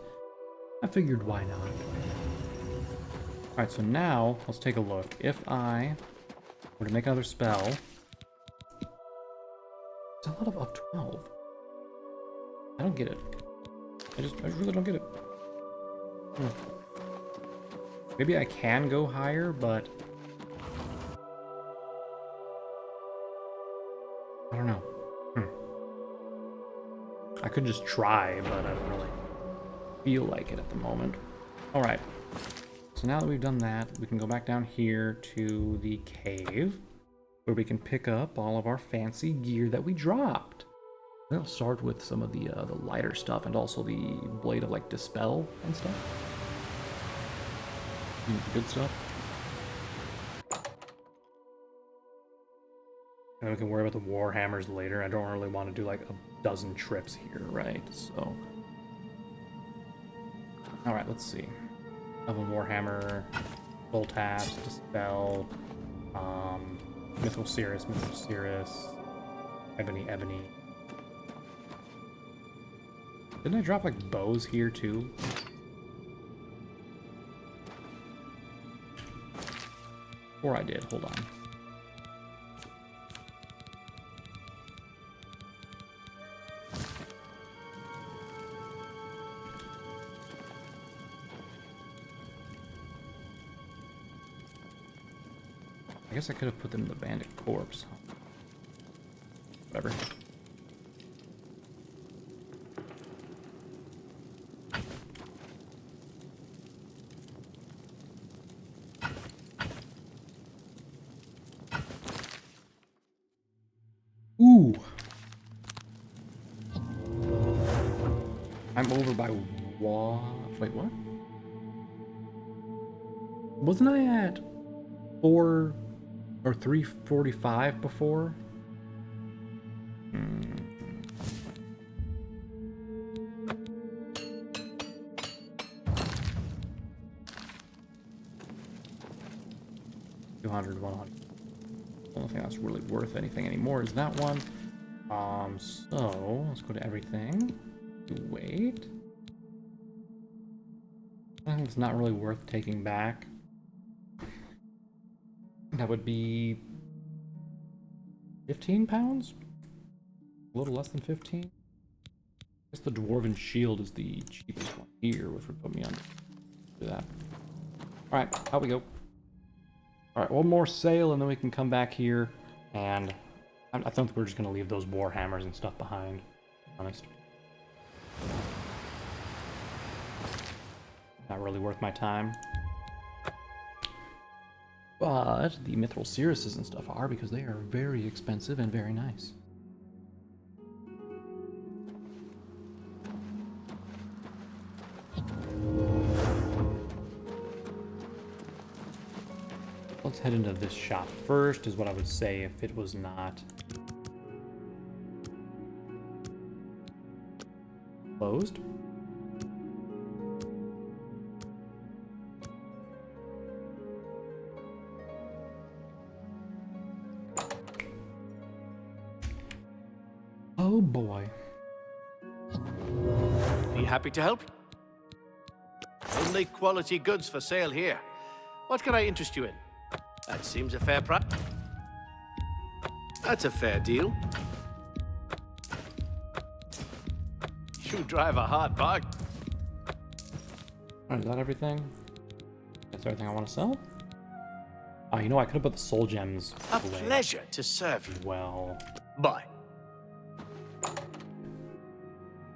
I figured why not. Alright, so now let's take a look. If I were to make another spell, it's a lot of 12. I don't get it. I just really don't get it. Maybe I can go higher, but I don't know. I could just try, but I don't really feel like it at the moment. All right. So now that we've done that, we can go back down here to the cave, where we can pick up all of our fancy gear that we dropped. I'll start with some of the lighter stuff and also the blade of like dispel and stuff. The good stuff. And we can worry about the war hammers later. I don't really want to do like a dozen trips here, right? So, all right, let's see. Elven Warhammer, Soul Taps, Dispel, Mythril Cirrus, Ebony. Didn't I drop like bows here too? Or I did, hold on. I guess I could have put them in the bandit corpse. Whatever. Ooh. I'm over by Wait, what? Wasn't I at 4 or 345 before? Hmm. $200, $100. The only thing that's really worth anything anymore is that one. So let's go to everything. Wait. I think it's not really worth taking back. That would be 15 pounds? A little less than 15? I guess the Dwarven Shield is the cheapest one here, which would put me on do that. Alright, out we go. Alright, one more sail and then we can come back here, and I think we're just going to leave those war hammers and stuff behind, to be honest. Not really worth my time. But the Mithril Cirruses and stuff are, because they are very expensive and very nice. Let's head into this shop first, is what I would say if it was not closed. Oh boy. Be happy to help. Only quality goods for sale here. What can I interest you in? That seems a fair price. That's a fair deal. You drive a hard bargain. Alright, is that everything? That's everything I want to sell? Oh, you know, I could have put the soul gems A away. pleasure to serve you. Well, Bye.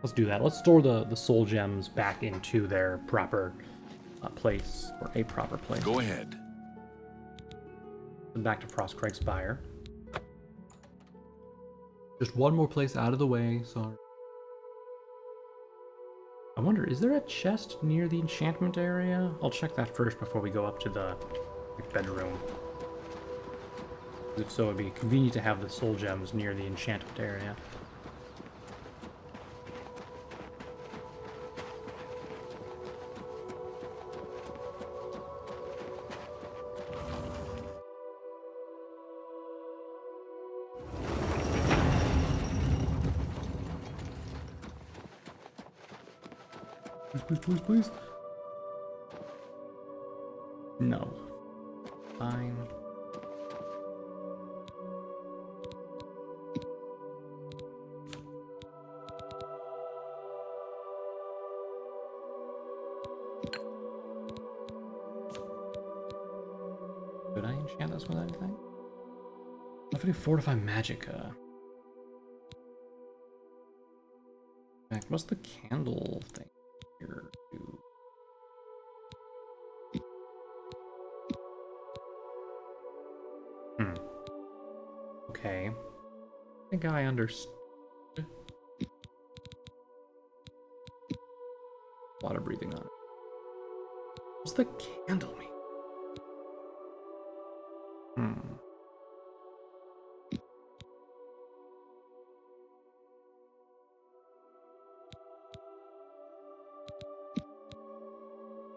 let's do that. Let's store the soul gems back into their proper place, or a proper place. Go ahead. Back to Frostcraig Spire. Just one more place out of the way, sorry. I wonder, is there a chest near the enchantment area? I'll check that first before we go up to the bedroom. If so, it'd be convenient to have the soul gems near the enchantment area. Please, please, please. No. Fine. Could I enchant this with anything? If I do Fortify Magicka. What's the candle thing here? Okay. I think I understood. A lot of breathing on it. What's the candle mean?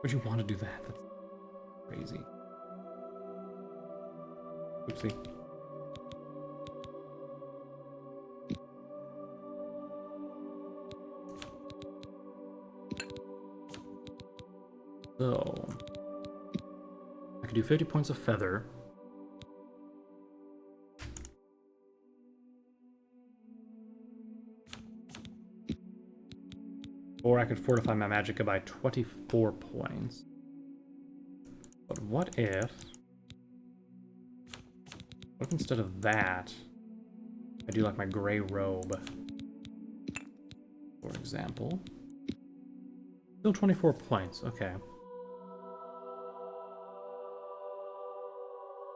Would you want to do that? That's crazy. Oopsie. So, I could do 50 points of feather. Or I could fortify my magicka by 24 points. But what if instead of that, I do like my gray robe, for example? Still 24 points, okay.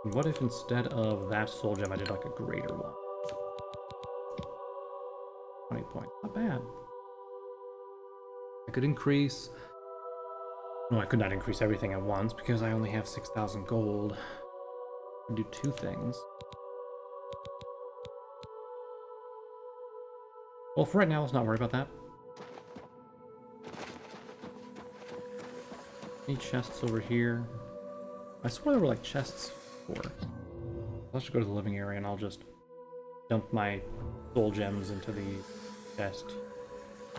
And what if instead of that soul gem I did like a greater one? 20 points, not bad. I could increase... No, I could not increase everything at once because I only have 6,000 gold. I can do two things. Well, for right now, let's not worry about that. Any chests over here? I swear there were like chests for. Let's just go to the living area and I'll just dump my soul gems into the chest.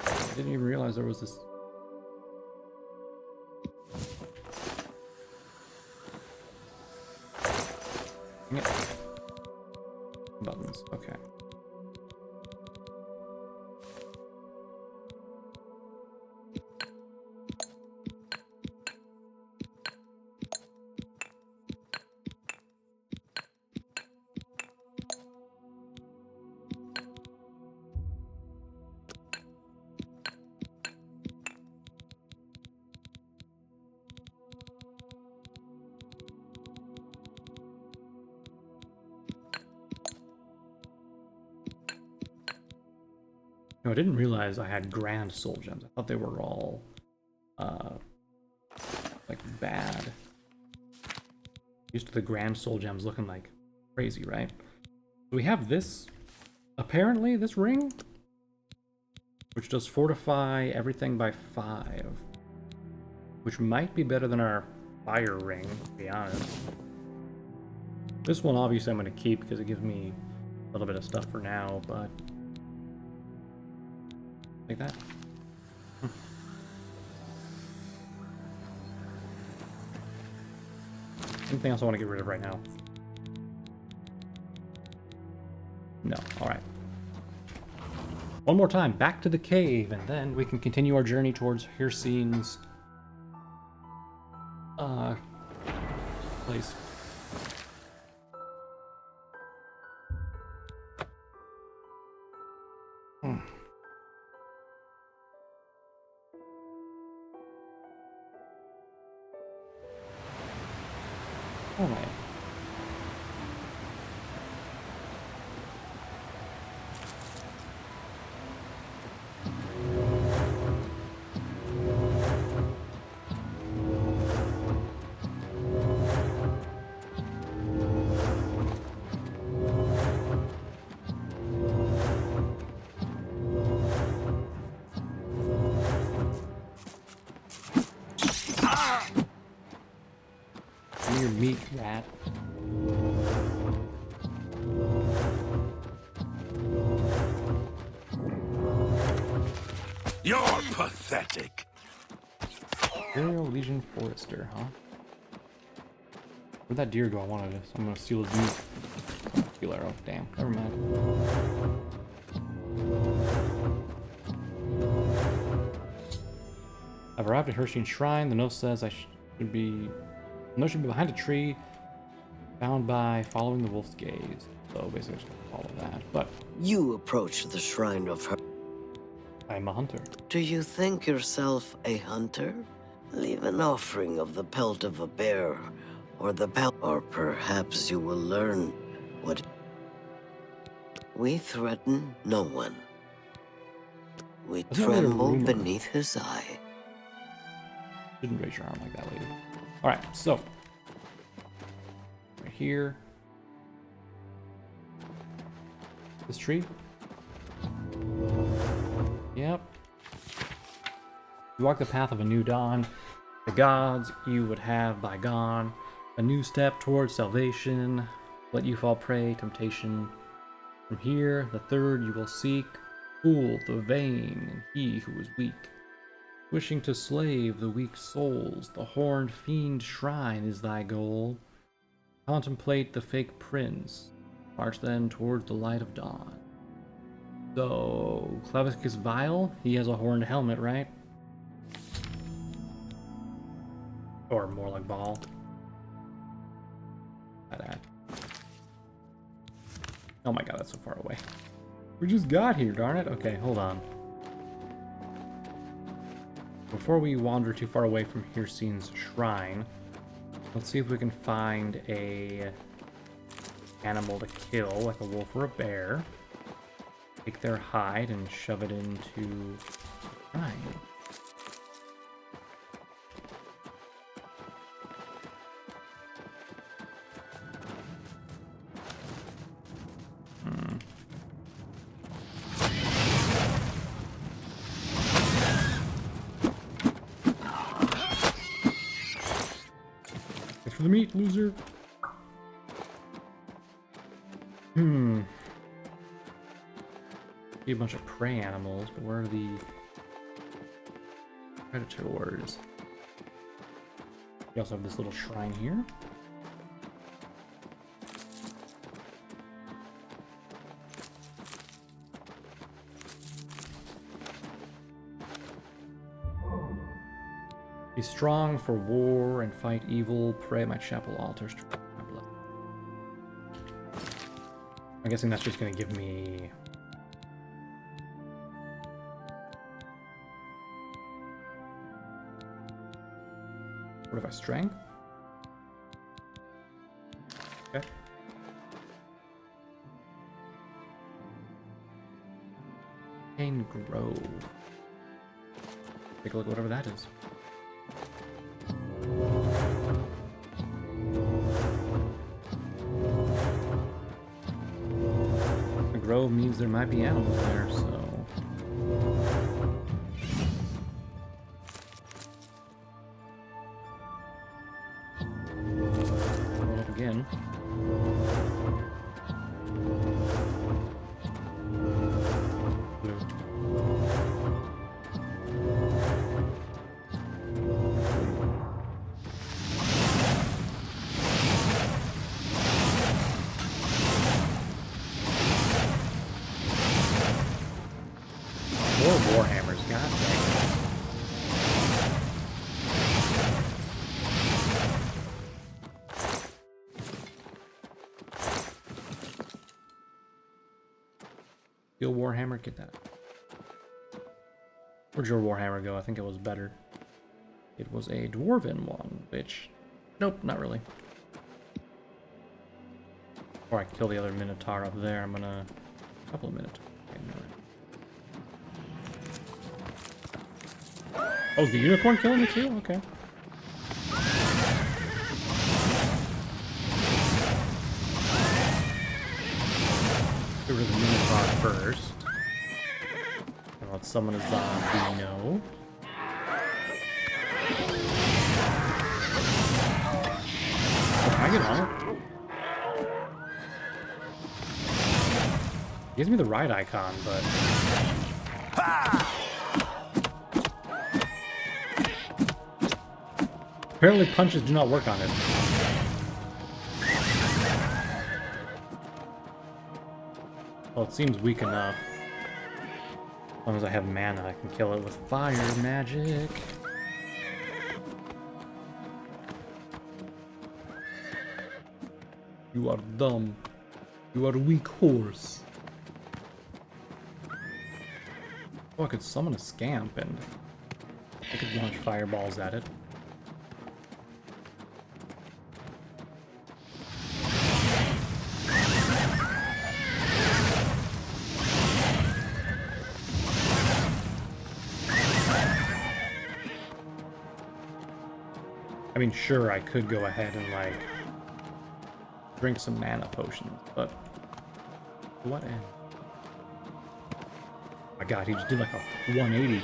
I didn't even realize there was this. Buttons, okay. No, I didn't realize I had grand soul gems. I thought they were all, like, bad. Used to the grand soul gems looking like crazy, right? So we have this, apparently, this ring, which does fortify everything by 5, which might be better than our fire ring, to be honest. This one, obviously, I'm going to keep because it gives me a little bit of stuff for now, but... Like that. Anything else I want to get rid of right now? No. Alright. One more time, back to the cave, and then we can continue our journey towards Hircine's place. Oh my. Your meat, rat. You're pathetic. Imperial Legion Forester, huh? Where'd that deer go? I wanted this. I'm gonna steal his meat. Steal arrow. Damn. Never mind. I've arrived at Hircine Shrine. The note says I should be... The note should be behind a tree, found by following the wolf's gaze. So basically, just follow that. But you approach the shrine of her. I'm a hunter. Do you think yourself a hunter? Leave an offering of the pelt of a bear, or the pelt, or perhaps you will learn what. We threaten no one. We tremble beneath his eye. Shouldn't raise your arm like that, lady. Alright, so right here. This tree. Yep. You walk the path of a new dawn. The gods you would have bygone. A new step towards salvation. Let you fall prey, temptation. From here, the third you will seek. Fool, the vain, and he who is weak. Wishing to slave the weak souls, the horned fiend shrine is thy goal. Contemplate the fake prince. March then towards the light of dawn. So, Clavicus Vile, he has a horned helmet, right? Or more like Ball. Oh my god, that's so far away. We just got here, darn it. Okay, hold on. Before we wander too far away from Hircine's shrine, let's see if we can find a animal to kill, like a wolf or a bear. Take their hide and shove it into the shrine. for the meat, loser. See a bunch of prey animals, but where are the predators? We also have this little shrine here. Be strong for war and fight evil. Pray at my chapel altars. I'm guessing that's just going to give me... Fortify strength. Okay. Cane Grove. Take a look at whatever that is. The grove means there might be animals there, so... Roll up again. More Warhammers, god dang. Steel Warhammer, get that. Where'd your Warhammer go? I think it was better. It was a Dwarven one, which... Nope, not really. Before I kill the other Minotaur up there, I'm gonna... A couple of Minotaurs. Okay, oh, is the unicorn killing me too? Okay. Get rid of the Minotaur first. And let's summon a Zombino. Oh, can I get on it? It gives me the ride icon, but... Apparently punches do not work on it. Well, it seems weak enough. As long as I have mana, I can kill it with fire magic. You are dumb. You are a weak horse. Oh, I could summon a scamp and I could launch fireballs at it. I mean, sure, I could go ahead and, like, drink some mana potions, but to what end? Oh my god, he just did like a 180.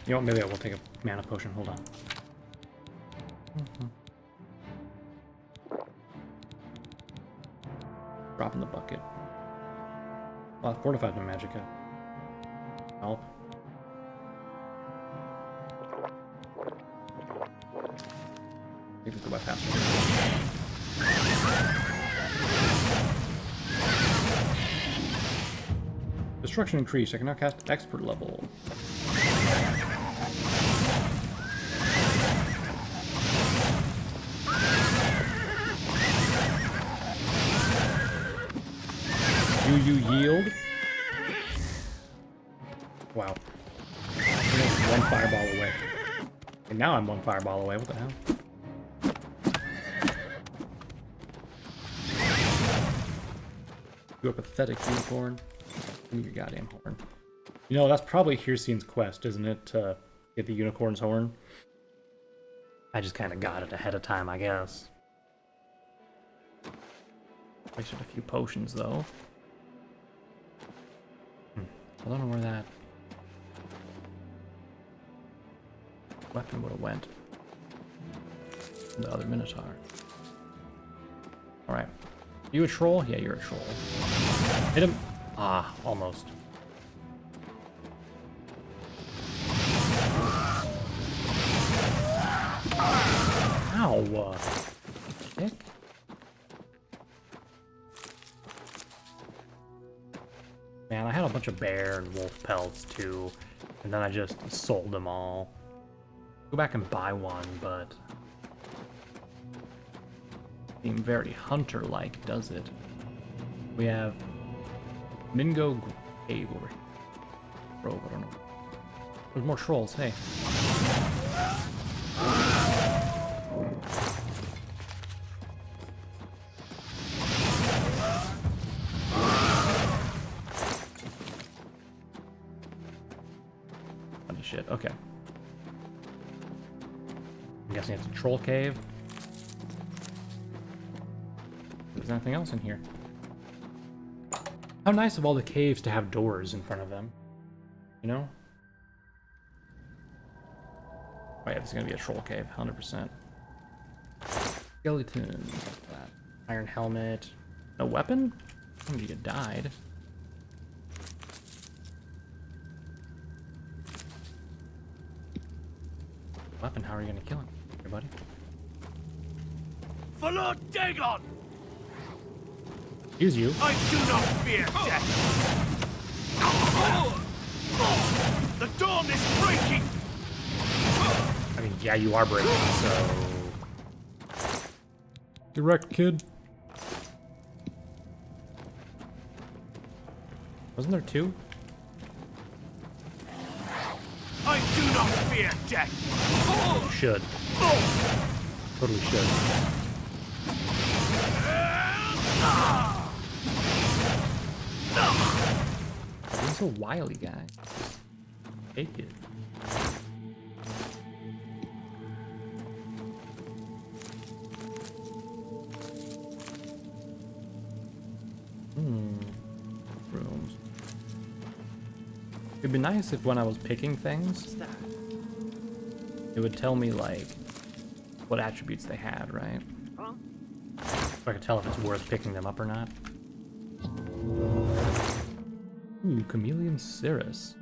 You know what, maybe I will take a mana potion, hold on. Drop in the bucket. Well, fortified no magicka. Help. Maybe go by faster. Destruction increased. I can now cast expert level. Do you yield? Wow. I'm one fireball away. And now I'm one fireball away. What the hell? You a pathetic unicorn. Give me your goddamn horn. You know, that's probably Hircine's quest, isn't it? To get the unicorn's horn. I just kind of got it ahead of time, I guess. Wasted a few potions, though. I don't know where that weapon would have went. The other Minotaur. Alright. You a troll? Yeah, you're a troll. Hit him. Ah, almost. Ow! Dick. Man, I had a bunch of bear and wolf pelts too, and then I just sold them all. Go back and buy one, but seem very hunter-like, does it? We have Mingo Cave over here. Grove, I don't know. There's more trolls, hey. Funny shit, okay. I'm guessing it's a troll cave. Is there anything else in here? How nice of all the caves to have doors in front of them. You know? Oh yeah, this is gonna be a troll cave, 100%. Skeleton. Iron helmet. No weapon? Somebody get died. Weapon, how are you gonna kill him? Here, buddy. For Lord Dagon! Excuse you. I do not fear death! The dawn is breaking! I mean, yeah, you are breaking, so... Direct, kid. Wasn't there two? I do not fear death! You should. Totally should. He's a wily guy. Take it. Rooms. It'd be nice if when I was picking things, it would tell me, like, what attributes they had, right? So I could tell if it's worth picking them up or not. Ooh, Chameleon Cirrus.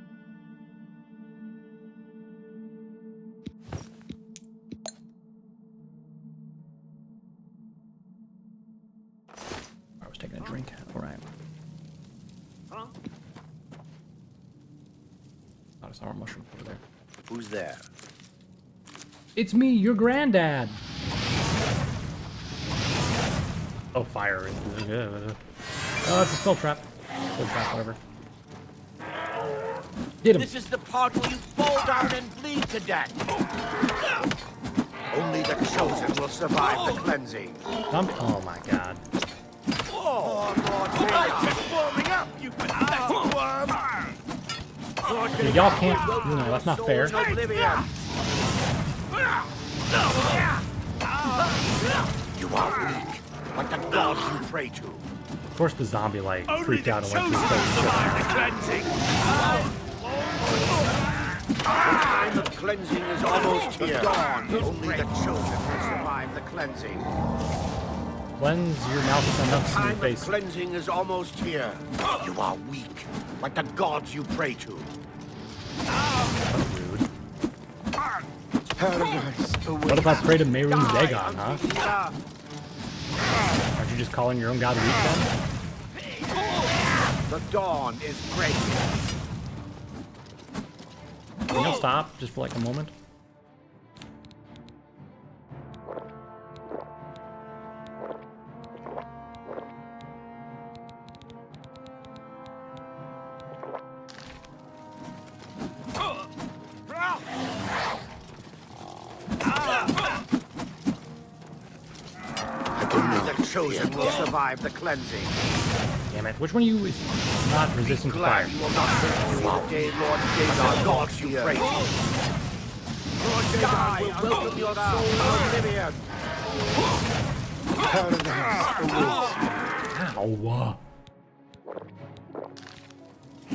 I was taking a drink. Alright. Oh, there's more mushrooms over there. Who's there? It's me, your granddad! Oh, fire. Oh, it's a spell trap. Spell trap, whatever. Get him! This is the part where you fall down and bleed to death! Only the chosen will survive the cleansing. Oh my god. Oh, Lord Dagon! I'm just warming up, you pathetic worm! Yeah, y'all can't... You know, that's not fair. Oblivion. You are weak, like the god you pray to. Of course the zombie, like, freaked out and went to his face. The cleansing! The time of cleansing is almost here. Only the chosen will survive the cleansing. Cleanse your mouth with enough in your Time of face. cleansing is almost here. You are weak, like the gods you pray to. Rude. Paradise. What if I pray to Mehrunes Dagon, huh? Aren't you just calling your own god weak then? The dawn is breaking. Can you stop just for like a moment? chosen will survive the cleansing. Damn it. Which one of you is not resistant to fire? You will not live to see the day Lord Dagon walks the earth. Lord Dagon will welcome your soul to Oblivion.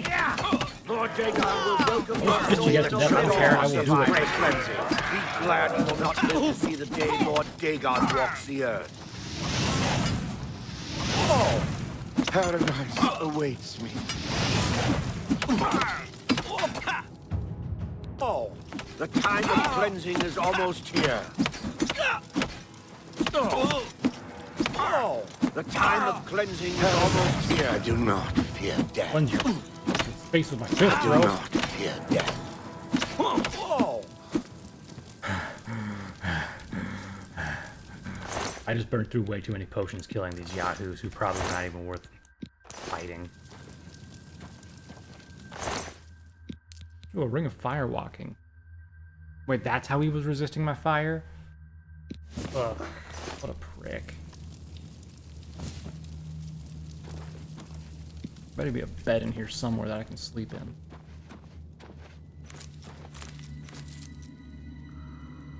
Ow. Lord Dagon will welcome your Just soul you get to to that repair, I will do it. cleansing. Be glad you will not live to see the day Lord Dagon walks the earth. Oh! Paradise awaits me. Oh, the time of cleansing is almost here. Oh, the time of cleansing is almost here. I do not fear death. Cleanse your face with my fist, I do bro. not fear death. Oh. I just burned through way too many potions killing these yahoos who probably not even worth fighting. Ooh, a ring of fire walking. Wait, that's how he was resisting my fire? Ugh, what a prick. Better be a bed in here somewhere that I can sleep in.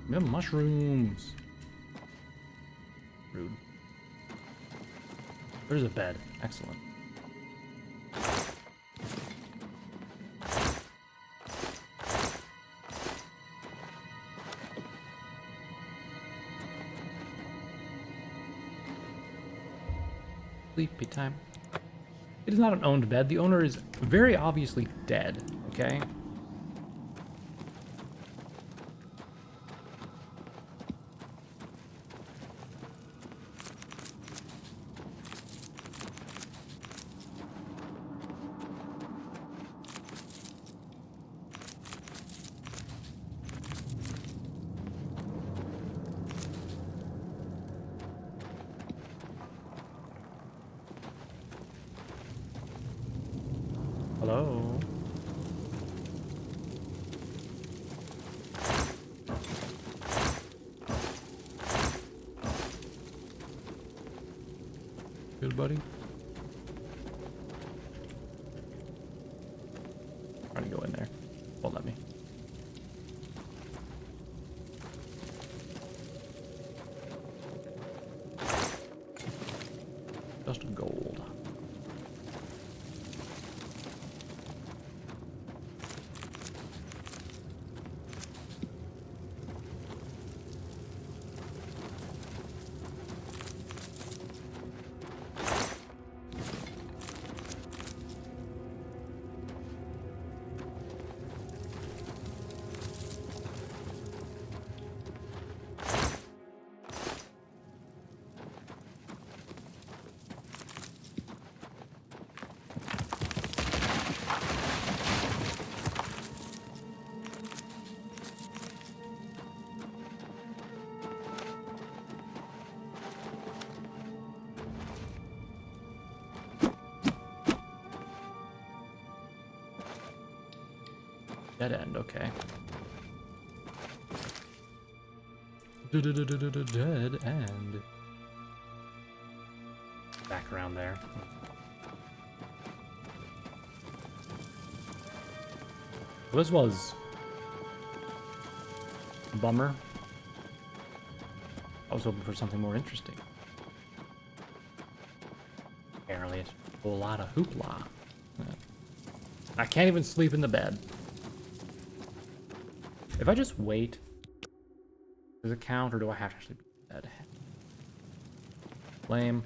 We have mushrooms. Rude. There's a bed. Excellent. Sleepy time. It is not an owned bed. The owner is very obviously dead, okay? Hello? Good, buddy? Trying to go in there. Won't let me. Just gold. Dead end, okay. Dead end. Back around there. Well, this was a bummer. I was hoping for something more interesting. Apparently it's a whole lot of hoopla. I can't even sleep in the bed. If I just wait, does it count, or do I have to actually be dead? Lame.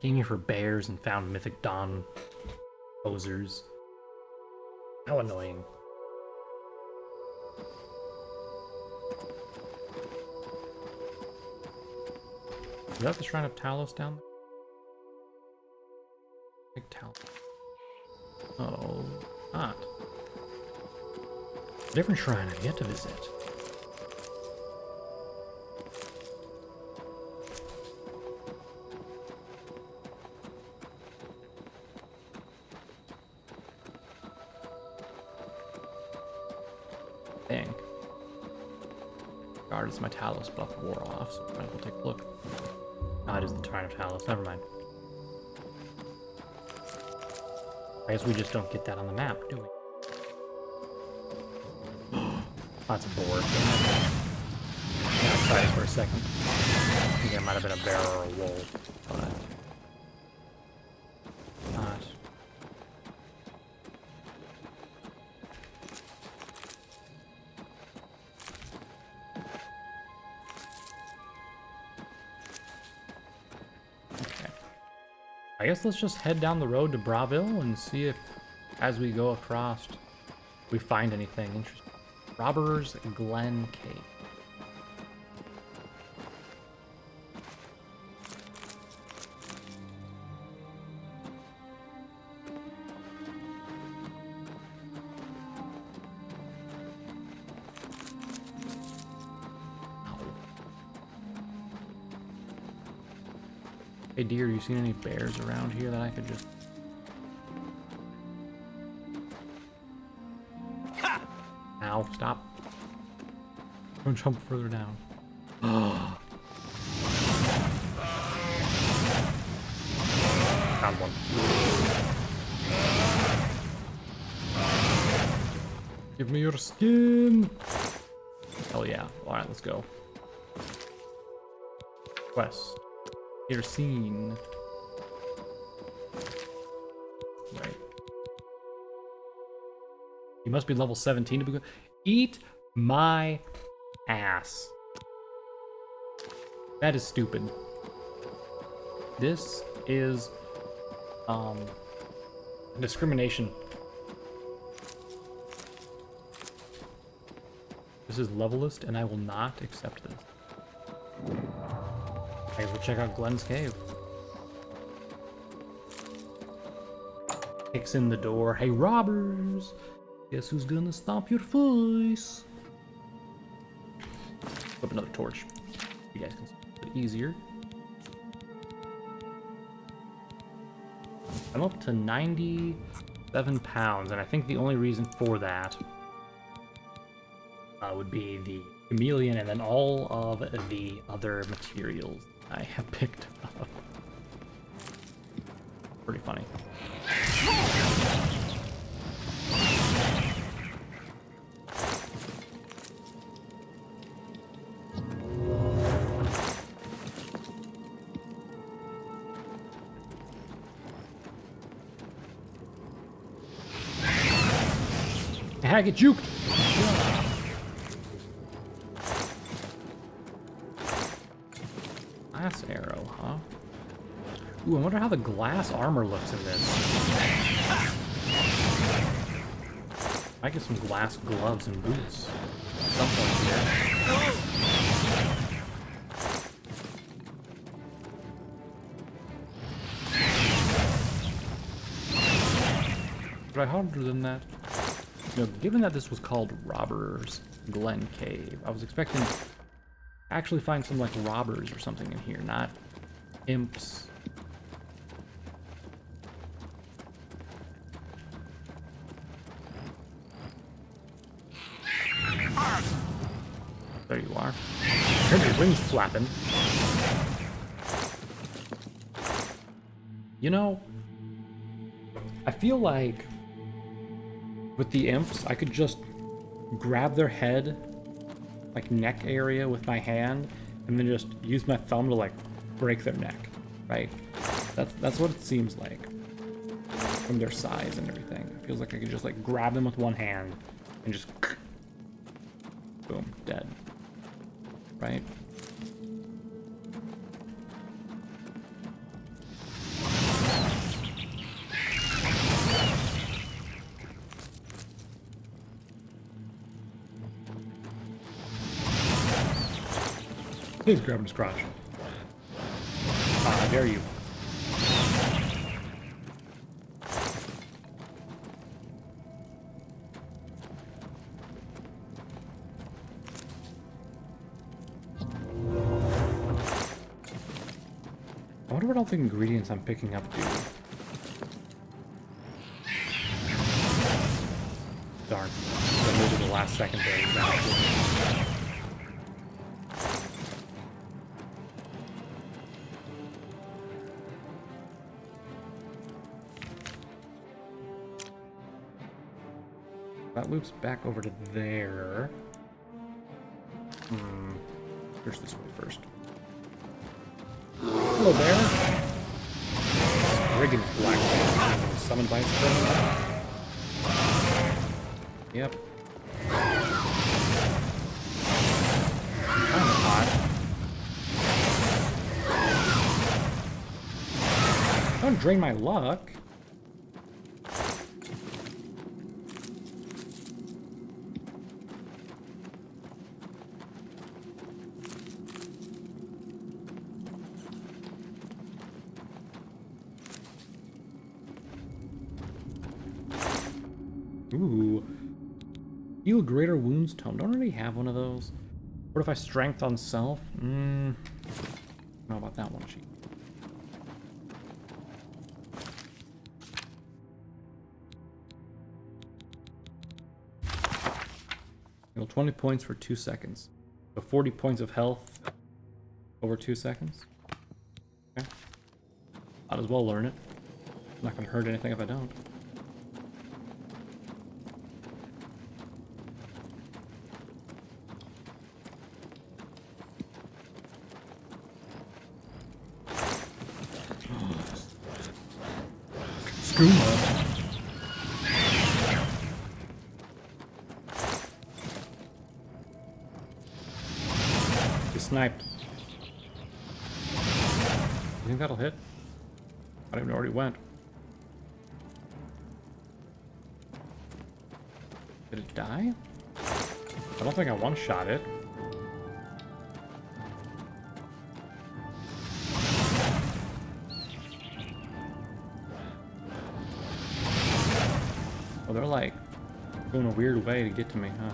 Came here for bears and found Mythic Dawn posers. How annoying. Is that the Shrine of Talos down there? Big Talos. Oh, not. Different shrine I've yet to visit. Dang. regardless, my Talos buff wore off, so might as well take a look. Ah, it is the Trine of Talos, never mind. I guess we just don't get that on the map, do we? That's a board. I got excited for a second. I think it might have been a bear or a wolf, but not. Okay. I guess let's just head down the road to Braville and see if, as we go across, we find anything interesting. Robbers Glen Cave. Hey dear, you seen any bears around here that I could just... Ow, stop. Don't jump further down. Found one. Give me your skin! Hell yeah. Alright, let's go. Quest. You're seen. Right. You must be level 17 to be good. Eat my ass. That is stupid. This is discrimination. This is levelist, and I will not accept this. I guess we'll check out Glen's Cave. Kicks in the door. Hey, robbers! Guess who's gonna stomp your face? Flip another torch. You guys can see it a bit easier. I'm up to 97 pounds, and I think the only reason for that would be the chameleon and then all of the other materials I have picked up. Pretty funny. I get juked! Glass arrow, huh? Ooh, I wonder how the glass armor looks in this. I get some glass gloves and boots at some point here. Try harder than that. You know, given that this was called Robbers Glen Cave, I was expecting to actually find some like robbers or something in here, not imps. There you are. Heard your wings flapping. You know, I feel like with the imps, I could just grab their head, like neck area with my hand, and then just use my thumb to like break their neck, right? That's what it seems like from their size and everything. It feels like I could just like grab them with one hand and just boom, dead, right? Please grab his crotch. I dare you. I wonder what all the ingredients I'm picking up do. Darn. I moved at the last second there. loops back over to there. Here's this way first. Hello, bear. Brigand's black. Summoned by its friend. Yep. Kind of hot. Don't drain my luck. Ooh. Heal greater wounds tome. Don't already have one of those. What if I strength on self? How about that one sheet? Heal 20 points for 2 seconds. So 40 points of health over 2 seconds. Okay. Might as well learn it. Not gonna hurt anything if I don't. Skooma. He sniped. You think that'll hit? I don't even know where he went. Did it die? I don't think I one-shot it. Oh, they're like going a weird way to get to me, huh?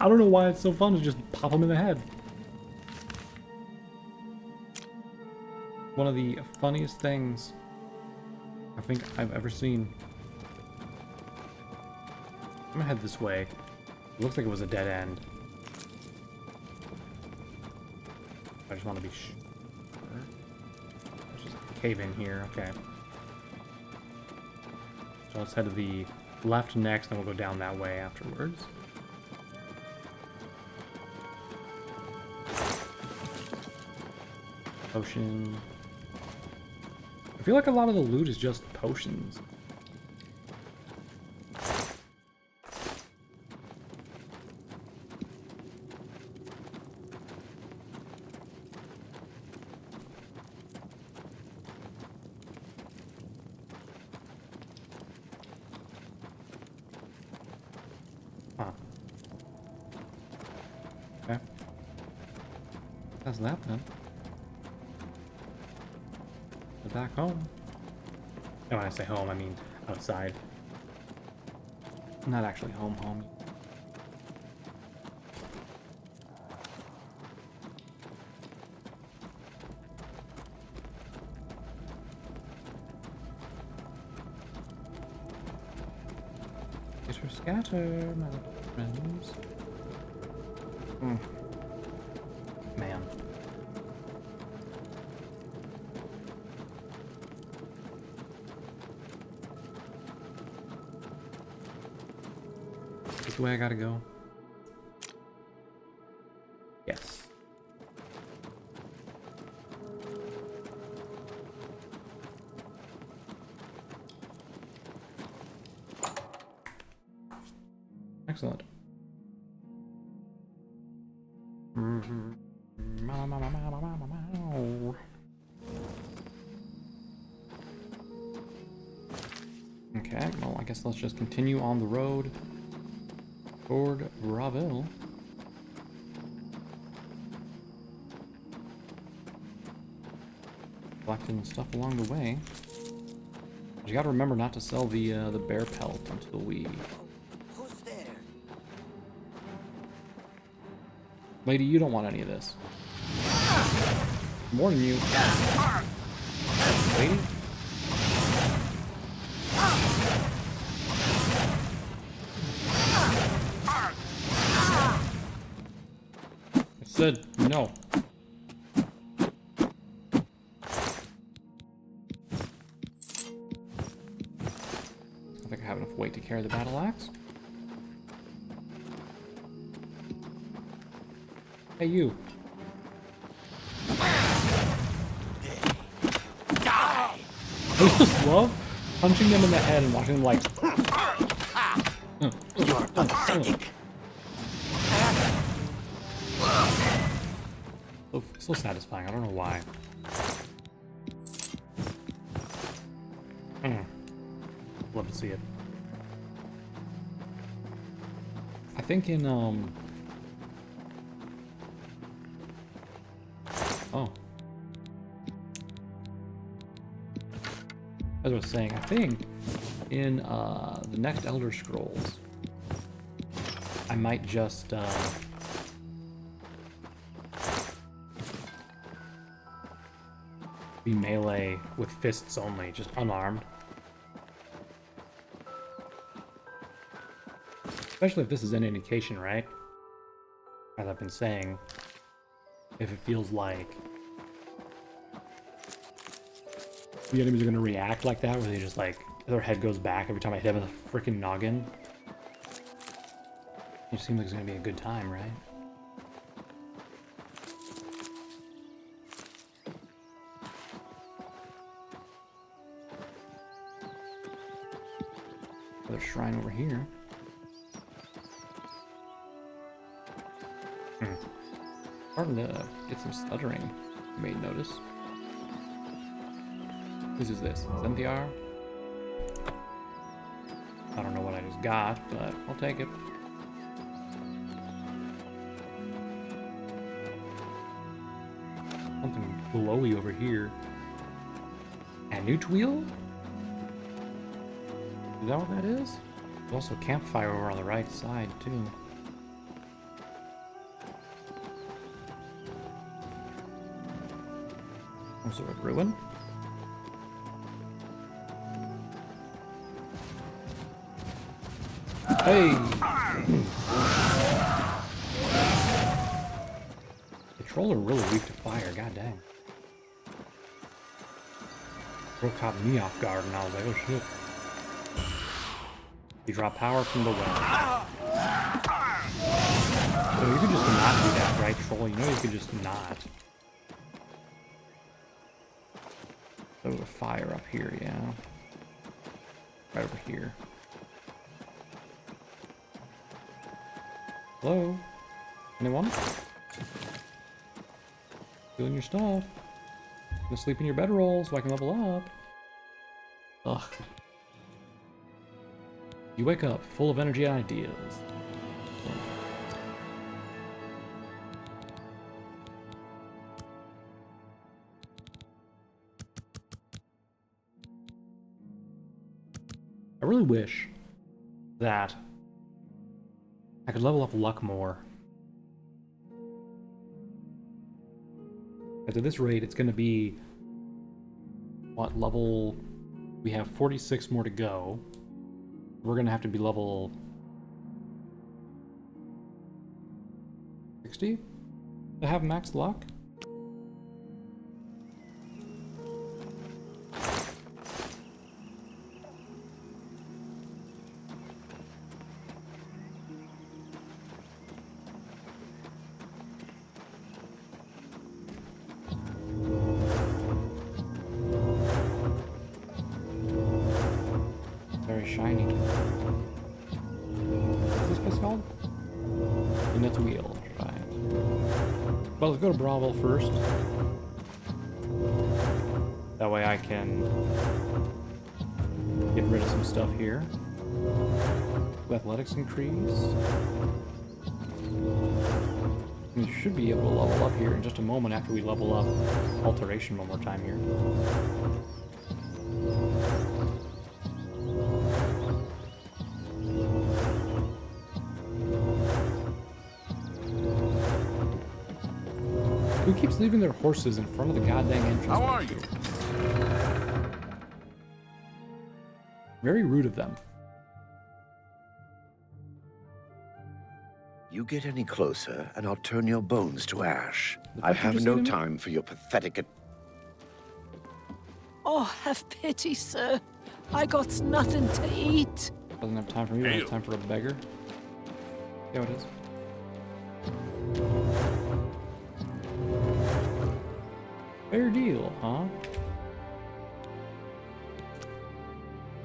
I don't know why it's so fun to just pop him in the head. One of the funniest things I think I've ever seen. I'm gonna head this way. It looks like it was a dead end. I just want to be sure. There's just a cave in here, okay. So let's head to the left next, and we'll go down that way afterwards. Potion. I feel like a lot of the loot is just potions. Huh. Okay. That's that then. Back home. And when I say home, I mean outside. Not actually home. Get her scatter, my little friends. Man. The way I gotta go. Yes. Excellent. Okay, well, I guess let's just continue on the road toward Braville. Collecting stuff along the way. But you gotta remember not to sell the bear pelt until we... Who's there? Lady, you don't want any of this. I'm warning you. Lady? I said no. I think I have enough weight to carry the battle axe. Hey, you. I just love punching them in the head and watching them like. You're pathetic. So satisfying. I don't know why. Love to see it. I think in oh. As I was saying, I think in the next Elder Scrolls, I might just be melee with fists only, just unarmed. Especially if this is an indication, right? As I've been saying, if it feels like the enemies are going to react like that, where they just like, their head goes back every time I hit them in the freaking noggin. It seems like it's going to be a good time, right? Another shrine over here. Starting to get some stuttering, you may notice. Whose is this? Cynthia? I don't know what I just got, but I'll take it. Something glowy over here. A newt wheel? Is that what that is? There's also a campfire over on the right side, too. Some sort of ruin? Hey! The trolls are really weak to fire, god dang. Bro caught me off guard and I was like, oh shit. You drop power from the well. So you could just not do that, right, troll? You know you could just not. There's a fire up here, yeah. Right over here. Hello? Anyone? Doing your stuff. Gonna sleep in your bedroll so I can level up. Ugh. You wake up full of energy and ideas. I really wish that I could level up luck more. Because at this rate, it's going to be, what, level... We have 46 more to go. We're going to have to be level 60 to have max luck. Shiny. What's this place called? The Net Wheel, right. Well, let's go to Bravo first. That way I can get rid of some stuff here. Athletics increase. We should be able to level up here in just a moment after we level up Alteration one more time here. Who keeps leaving their horses in front of the goddamn entrance? How are you? Very rude of them. You get any closer, and I'll turn your bones to ash. I have just no hit him? time for your pathetic... Oh, have pity, sir. I got nothing to eat. Doesn't have time for me, but it's time for a beggar. Yeah, it is. Fair deal, huh?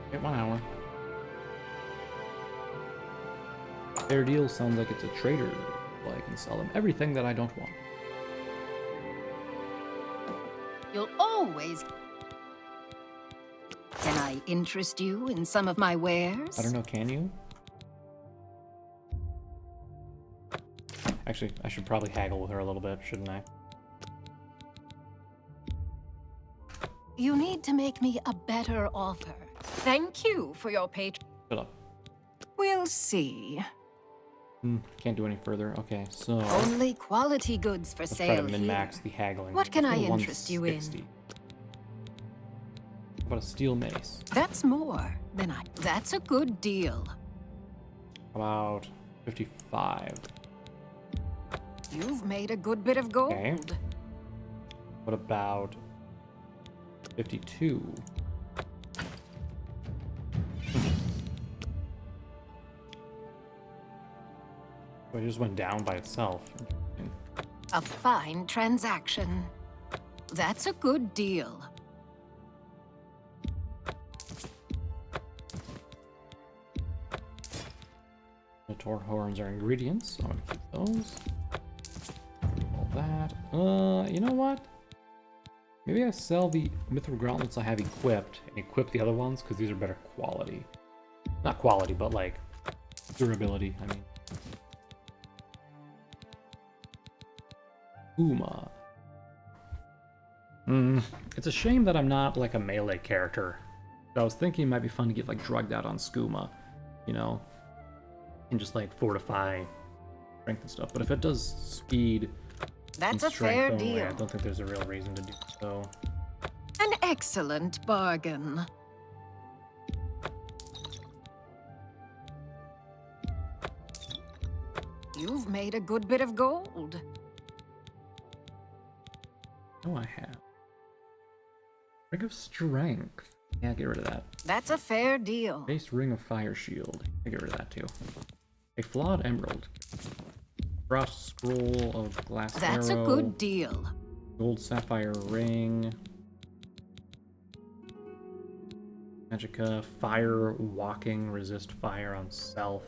Get 1 hour. Fair deal sounds like it's a trader. Well, I can sell them everything that I don't want. You'll always... Can I interest you in some of my wares? I don't know, can you? Actually, I should probably haggle with her a little bit, shouldn't I? You need to make me a better offer. Thank you for your patron. Shut up. We'll see. Can't do any further. Okay, so... Only quality goods for Let's sale try to min-max here. the haggling. What can I Let's go interest you in? 160. How about a steel mace? That's more than I... That's a good deal. How about 55? You've made a good bit of gold. Okay. What about 52? Oh, it just went down by itself. A fine transaction. That's a good deal. The tor horns are ingredients, so I'm gonna keep those. All that. You know what? Maybe I sell the mithril gauntlets I have equipped and equip the other ones because these are better quality. Not quality, but like durability. I mean. Uma. It's a shame that I'm not like a melee character. I was thinking it might be fun to get like drugged out on skooma, you know, and just like fortify strength and stuff. But if it does speed, that's and a strength fair only, deal. I don't think there's a real reason to do so. An excellent bargain. You've made a good bit of gold. Oh, I have. Ring of Strength. Yeah, get rid of that. That's a fair deal. Base Ring of Fire Shield. I get rid of that too. A Flawed Emerald. Frost Scroll of Glass That's Arrow. a good deal. Gold Sapphire Ring. Magicka. Fire Walking. Resist fire on self.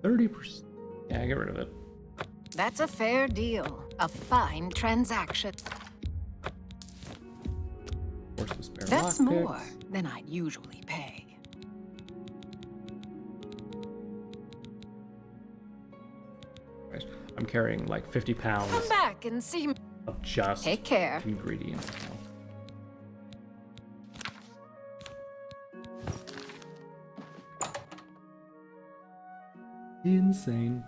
30%. Yeah, get rid of it. That's a fair deal. A fine transaction. That's more than I'd usually pay. I'm carrying like 50 pounds Come back and see me. of just Take care. ingredients now. Insane.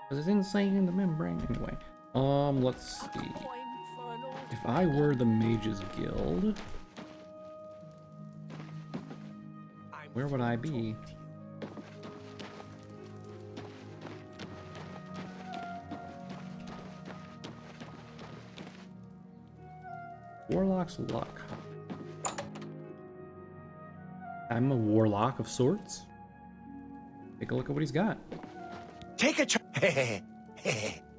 Because it's insane in the membrane. Anyway, let's see. If I were the Mages Guild, where would I be? Warlock's luck. I'm a warlock of sorts. Take a look at what he's got. Take a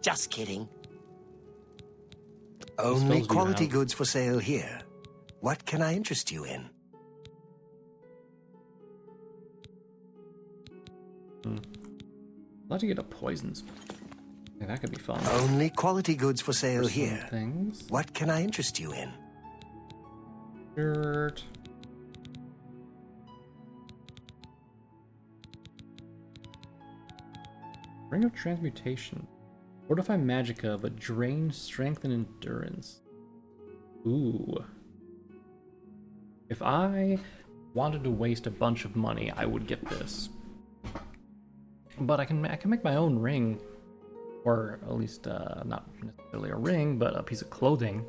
just kidding. Only quality goods for sale here. What can I interest you in? I'd like to get a poison spell. Yeah, that could be fun. Only quality goods for sale For some here. things. What can I interest you in? Dirt. Ring of Transmutation. Fortify Magicka, but drain strength and endurance. Ooh. If I wanted to waste a bunch of money, I would get this. But I can make my own ring or at least not necessarily a ring, but a piece of clothing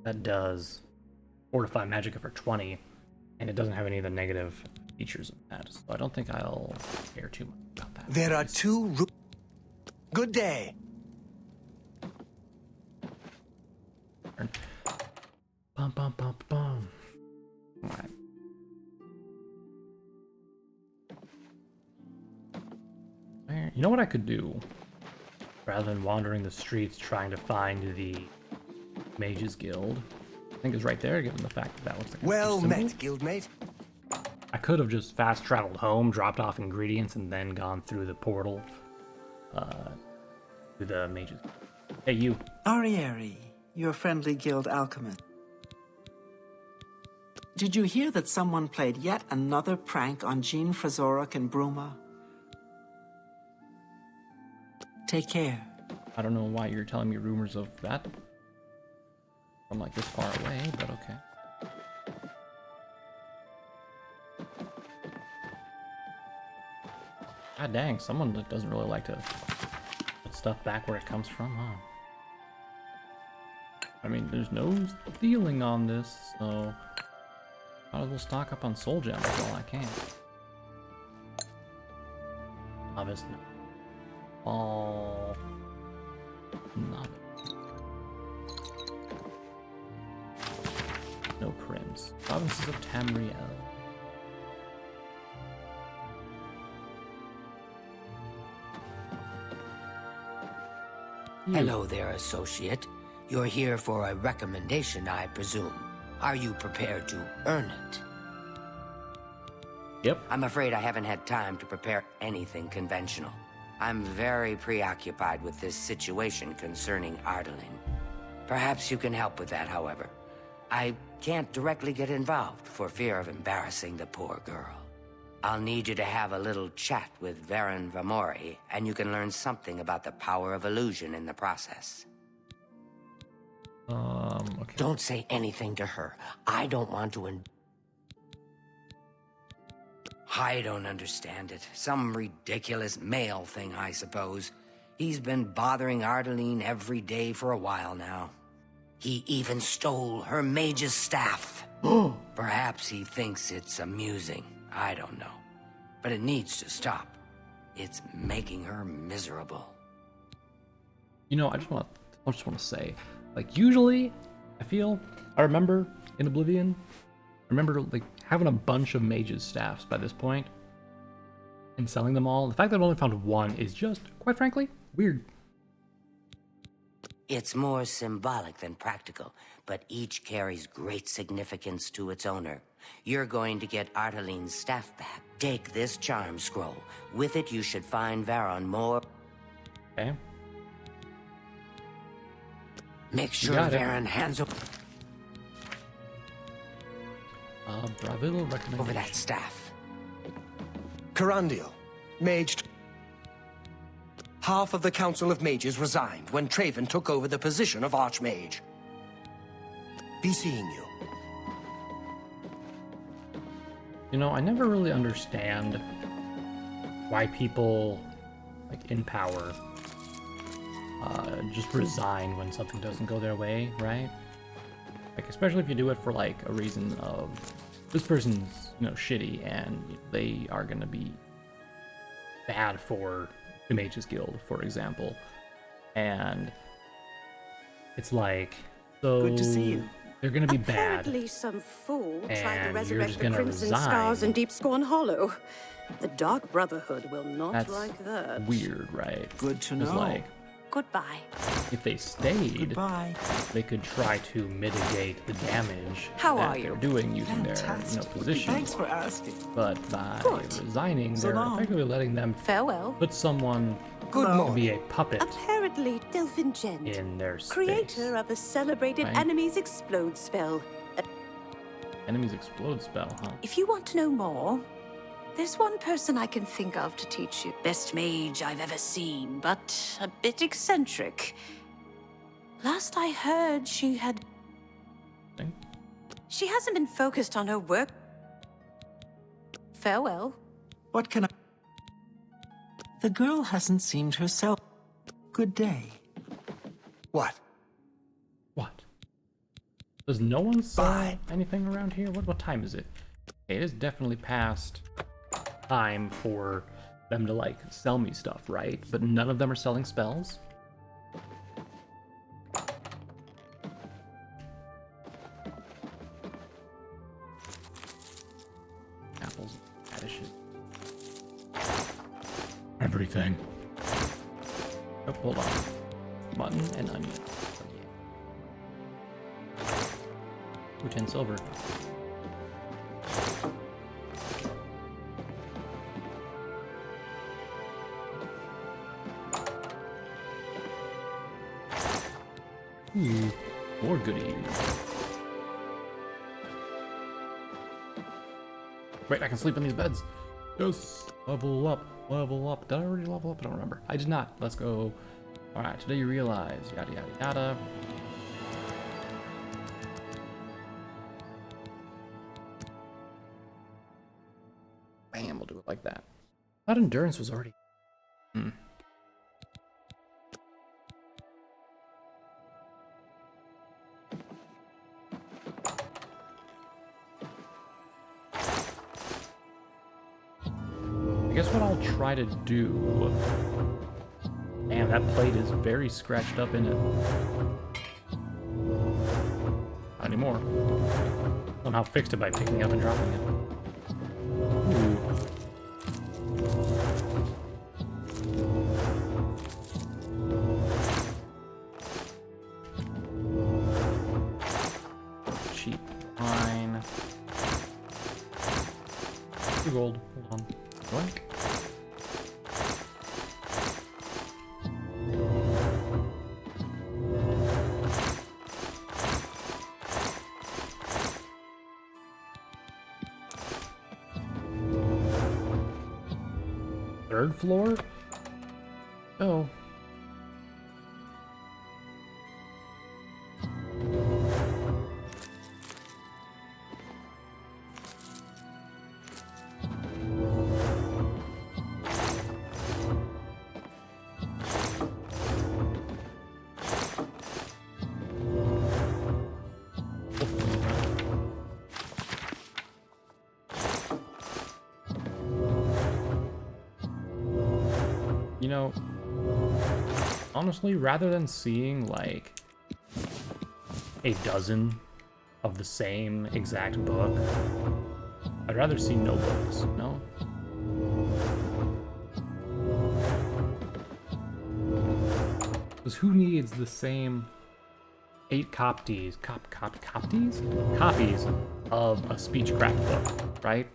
that does fortify magicka for 20, and it doesn't have any of the negative features of that. So I don't think I'll care too much about that. There are two. Good day. Bum bum bum bum. All right. You know what I could do? Rather than wandering the streets trying to find the Mages Guild, I think it's right there, given the fact that that looks like a Well symbol. met, guildmate. I could have just fast traveled home, dropped off ingredients, and then gone through the portal to the Mages Guild. Hey, you. Arieri, your friendly guild alchemist. Did you hear that someone played yet another prank on Jean Frazorok and Bruma? Take care. I don't know why you're telling me rumors of that from like this far away, but okay. God dang, someone that doesn't really like to put stuff back where it comes from, huh? I mean, there's no stealing on this, so might as well stock up on soul gems while I can. Obviously. All not no crims. Provinces of Tamriel. Hello there, associate. You're here for a recommendation, I presume. Are you prepared to earn it? Yep. I'm afraid I haven't had time to prepare anything conventional. I'm very preoccupied with this situation concerning Ardaline. Perhaps you can help with that, however. I can't directly get involved for fear of embarrassing the poor girl. I'll need you to have a little chat with Varen Vamori, and you can learn something about the power of illusion in the process. Okay. Don't say anything to her. I don't want to I don't understand it. Some ridiculous male thing, I suppose. He's been bothering Ardaline every day for a while now. He even stole her mage's staff. Perhaps he thinks it's amusing. I don't know. But it needs to stop. It's making her miserable. You know, I just want to say, like, usually, I remember in Oblivion, like having a bunch of mages' staffs by this point and selling them all. The fact that I've only found one is just, quite frankly, weird. It's more symbolic than practical, but each carries great significance to its owner. You're going to get Ardaline's staff back. Take this charm scroll. With it, you should find Varon more. Okay. Make sure Varon hands over. Bravil recommendation. Over that staff. Carandial, mage. Half of the Council of Mages resigned when Traven took over the position of Archmage. Be seeing you. You know, I never really understand why people, like, in power, just resign when something doesn't go their way, right? Like, especially if you do it for, like, a reason of, this person's, you know, shitty, and they are gonna be bad for the Mages Guild, for example. And it's like, so good to see you. They're gonna be Apparently bad. some fool tried to And you're resurrect just the gonna Crimson resign. Scars in Deep Scorn Hollow. The Dark Brotherhood will not That's like that. weird, right? Good to It's know. like, Goodbye. if they stayed, Goodbye. they could try to mitigate the damage How that are they're you? doing using their, Fantastic. position. Thanks for asking. But by Good. resigning, So they're long. effectively letting them Farewell. put someone Good to morning. be a puppet Apparently, Delphin Gent, in their space. creator of the celebrated Right. Enemies Explode spell. Enemies explode spell, huh? If you want to know more, there's one person I can think of to teach you. Best mage I've ever seen, but a bit eccentric. Last I heard, she had... Thing? She hasn't been focused on her work. Farewell. What can I... The girl hasn't seemed herself. good day. What? What? Does no one sell anything around here? What time is it? Okay, it is definitely past time for them to, like, sell me stuff, right? But none of them are selling spells? Apples, radishes. Everything. Oh, hold on. Mutton and onion. Ooh, 10 silver. Ooh, more goodies. Wait, I can sleep in these beds. Yes, level up, level up. Did I already level up? I don't remember. I did not. Let's go. All right, today you realize, yada, yada, yada. Bam, we'll do it like that. I thought endurance was already... I guess what I'll try to do... Man, that plate is very scratched up in it. Not anymore. Somehow fixed it by picking up and dropping it. Ooh. Cheap wine. 2 gold. Hold on. Blank. Third floor? Oh. You know, honestly, rather than seeing like a dozen of the same exact book, I'd rather see no books, no? Because who needs the same 8 copies of a speechcraft book, right?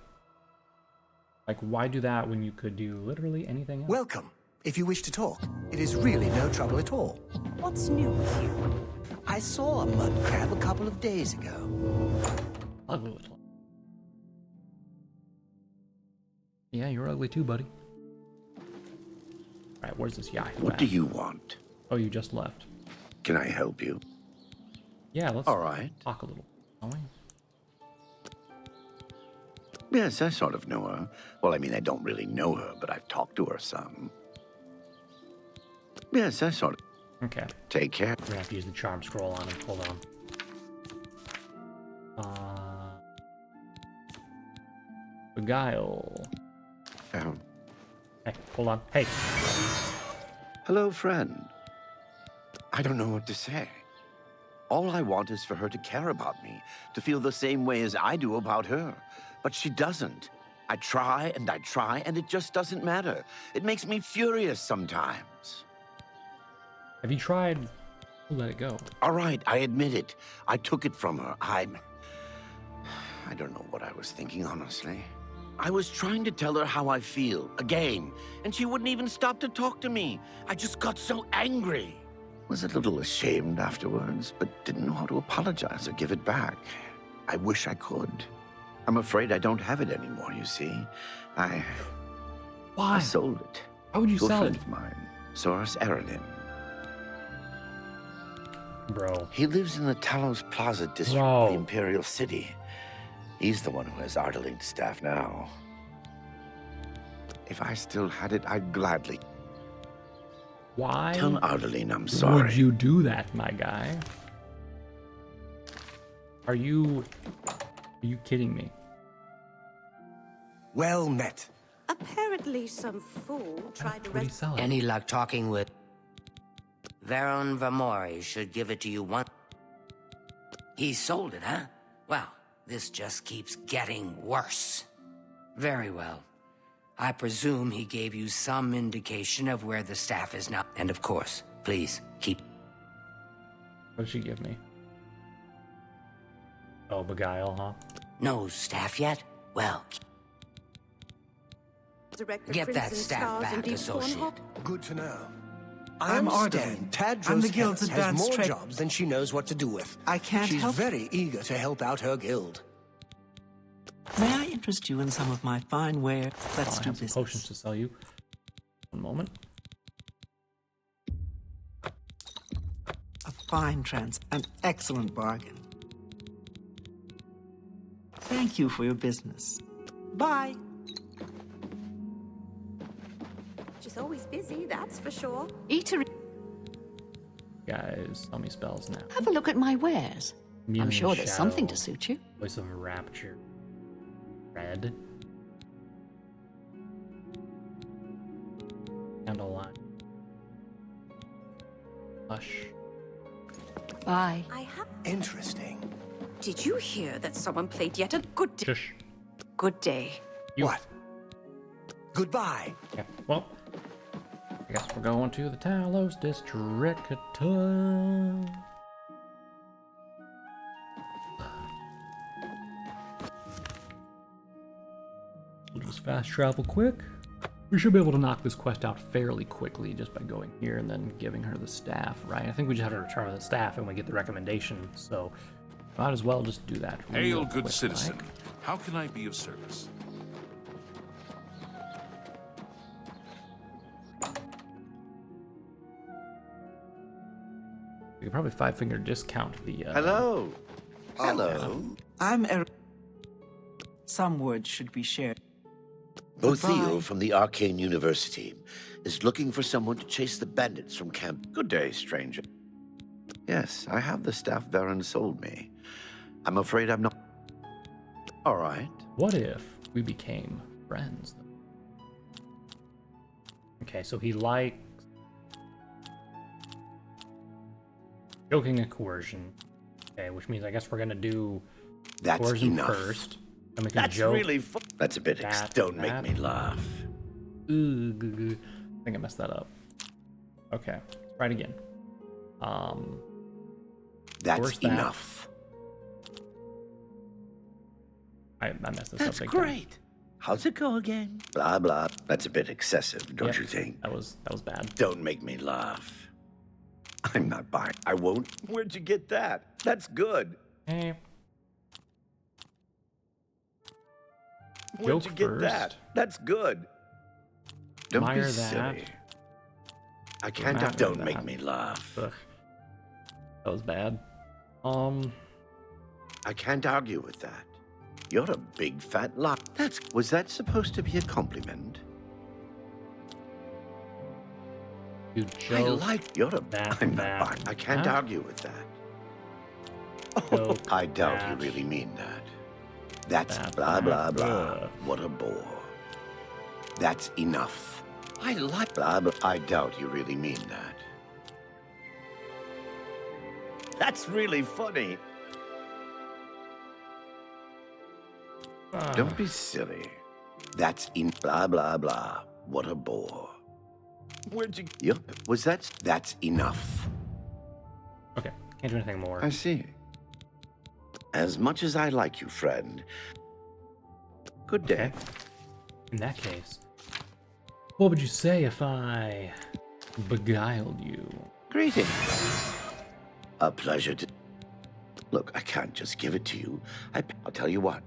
Like, why do that when you could do literally anything else? Welcome. If you wish to talk, it is really no trouble at all. What's new with you? I saw a mud crab a couple of days ago. Ugly little. Yeah, you're ugly too, buddy. Alright, where's this guy? What do you want? Oh, you just left. Can I help you? Yeah, let's All right. talk a little, shall we? Yes, I sort of know her. Well, I mean, I don't really know her, but I've talked to her some. Yes, I sort of... Okay. Take care. We're gonna have to use the charm scroll on him. Hold on. Beguile. Hey, hold on. Hey. Hello, friend. I don't know what to say. All I want is for her to care about me, to feel the same way as I do about her. But she doesn't. I try, and it just doesn't matter. It makes me furious sometimes. Have you tried to let it go? All right, I admit it. I took it from her. I don't know what I was thinking, honestly. I was trying to tell her how I feel, again, and she wouldn't even stop to talk to me. I just got so angry. Was a little ashamed afterwards, but didn't know how to apologize or give it back. I wish I could. I'm afraid I don't have it anymore, you see. Why? I sold it. How would you to sell a it? friend of mine, Soros Aradin. Bro. He lives in the Talos Plaza district of the Imperial City. He's the one who has Ardeling's staff now. If I still had it, I'd gladly. Why Tell Ardeline I'm sorry. would you do that, my guy? Are you kidding me? Well met. Apparently some fool tried to Any luck talking with Veron Vamori should give it to you once. He sold it, huh? Well, this just keeps getting worse. Very well. I presume he gave you some indication of where the staff is now. And of course, please keep... What did she give me? Oh, beguile, huh? No staff yet? Well, get that staff back, associate. Good to know. I'm I Arden. understand Tad I'm the guild's has advanced more trade- jobs than she knows what to do with. I can't She's help- very eager to help out her guild. May I interest you in some of my fine ware? Let's I do have some business. potions to sell you. One moment. A fine an excellent bargain. Thank you for your business. Bye. She's always busy, that's for sure. Eatery. Guys, tell me spells now. Have a look at my wares. Immune I'm sure there's Shadow, something to suit you. Voice of Rapture. Red. Candlelight. Hush. Bye. I have. Interesting. Did you hear that someone played yet a good day? Shush. Good day. What? Goodbye. Yeah, well, I guess we're going to the Talos District. We'll just fast travel quick. We should be able to knock this quest out fairly quickly just by going here and then giving her the staff, right? I think we just have to return her the staff and we get the recommendation, so might as well just do that. Hail, real good quick, citizen. like. How can I be of service? We could probably five-finger discount the... Hello. Hello. I'm Eric. Some words should be shared. Bothio from the Arcane University is looking for someone to chase the bandits from camp. Good day, stranger. Yes, I have the staff Varen sold me. I'm afraid I'm not... All right. What if we became friends? Okay, so he likes joking and coercion. Okay, which means I guess we're gonna do That's coercion enough. first. And we can That's joke. really fun. That's a bit... Don't make me laugh. Ooh, I think I messed that up. Okay, let's try it again. That's coerce that. enough. I messed this That's up big time. great. How's it go again? Blah, blah. That's a bit excessive, don't Yep, you think? That was bad. Don't make me laugh. I'm not buying. I won't. Where'd you get that? That's good. Hey. Where'd Joke you get first. that? That's good. Don't Admire be that. silly. I can't. Admire Don't that. make me laugh. Ugh. That was bad. I can't argue with that. You're a big fat lot. Was that supposed to be a compliment? You I joke. like you're a that, I'm that, not buying. I can't that. argue with that. Oh, Joke I doubt that. you really mean that. That's That, blah blah that, blah. What a bore. That's enough. I like blah blah. I doubt you really mean that. That's really funny. Don't be silly. That's in blah blah blah. What a bore. Where'd you? Yep. Was that? That's enough. Okay, can't do anything more. I see. As much as I like you, friend. Good day. Okay. In that case, what would you say if I beguiled you? Greetings. A pleasure to... Look, I can't just give it to you. I'll tell you what.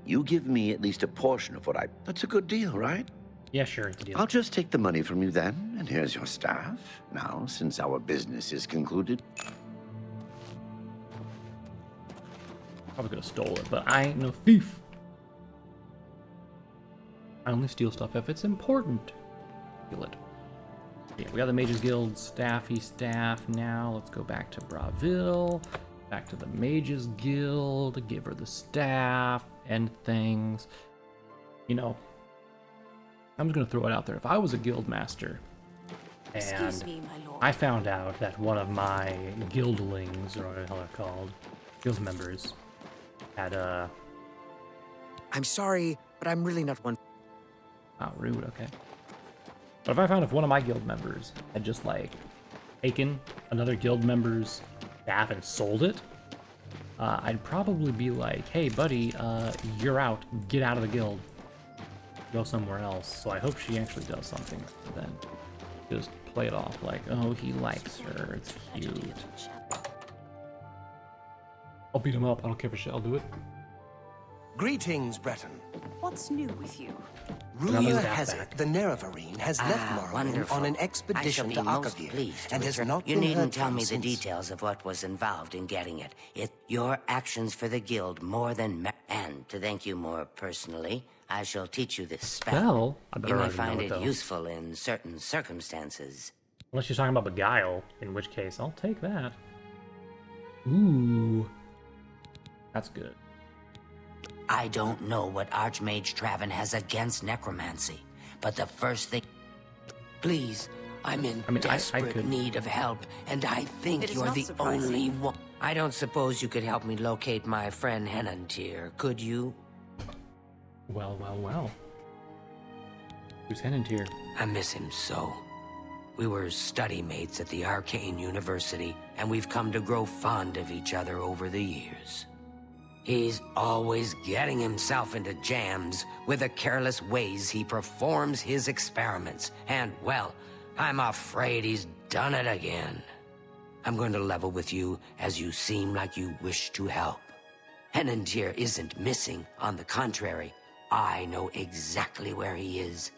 You give me at least a portion of what I... That's a good deal, right? Yeah, sure, it's a deal. I'll just take the money from you then, and here's your staff. Now, since our business is concluded... Probably could have stole it, but I ain't no thief. I only steal stuff if it's important. Steal it. Yeah, we got the Mages Guild staffy staff now. Let's go back to Braville. Back to the Mages Guild. Give her the staff and things. You know, I'm just going to throw it out there. If I was a guild master and I found out that one of my guildlings, or whatever they're called, guild members, had a... I'm sorry, but I'm really not one. Oh, rude, okay. But if I found if one of my guild members had just, like, taken another guild member's staff and sold it, I'd probably be like, hey, buddy, you're out. Get out of the guild. Go somewhere else. So I hope she actually does something then. Just play it off like, oh, he likes her. It's cute. I'll beat him up. I don't care for shit. I'll do it. Greetings, Breton. What's new with you? Rumor has it the Nerevarine has left Morrowind wonderful. on an expedition to I shall be most Akavir pleased to and has return. not You been needn't heard tell from me the since. details of what was involved in getting it. Your actions for the guild more than and to thank you more personally, I shall teach you this spell. Spell? I better You may already know find it, it though. useful in certain circumstances. Unless you're talking about Beguile, in which case I'll take that. Ooh. That's good. I don't know what Archmage Traven has against necromancy, but the first thing... Please, I'm in desperate need of help, and I think you're the only one... I don't suppose you could help me locate my friend Henantir, could you? Well, well, well. Who's Henantir? I miss him so. We were study mates at the Arcane University, and we've come to grow fond of each other over the years. He's always getting himself into jams with the careless ways he performs his experiments. And, well, I'm afraid he's done it again. I'm going to level with you as you seem like you wish to help. Henantir isn't missing. On the contrary, I know exactly where he is.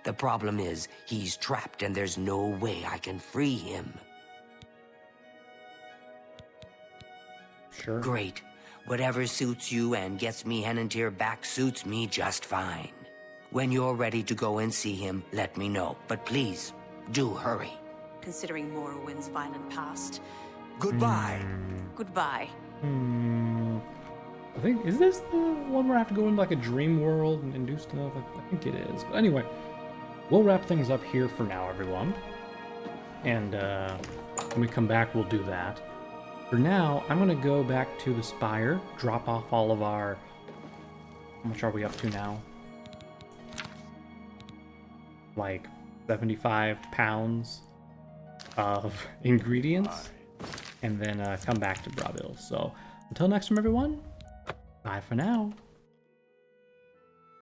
The problem is, he's trapped and there's no way I can free him. Sure. Great. Whatever suits you and gets me Henantir back suits me just fine. When you're ready to go and see him, let me know. But please, do hurry. Considering Morrowind's violent past. Goodbye. Goodbye. I think, is this the one where I have to go into like a dream world and do stuff? I think it is. But anyway, we'll wrap things up here for now, everyone. And when we come back, we'll do that. For now, I'm going to go back to the Spire, drop off all of our... How much are we up to now? Like 75 pounds of ingredients. And then come back to Braville. So, until next time, everyone. Bye for now.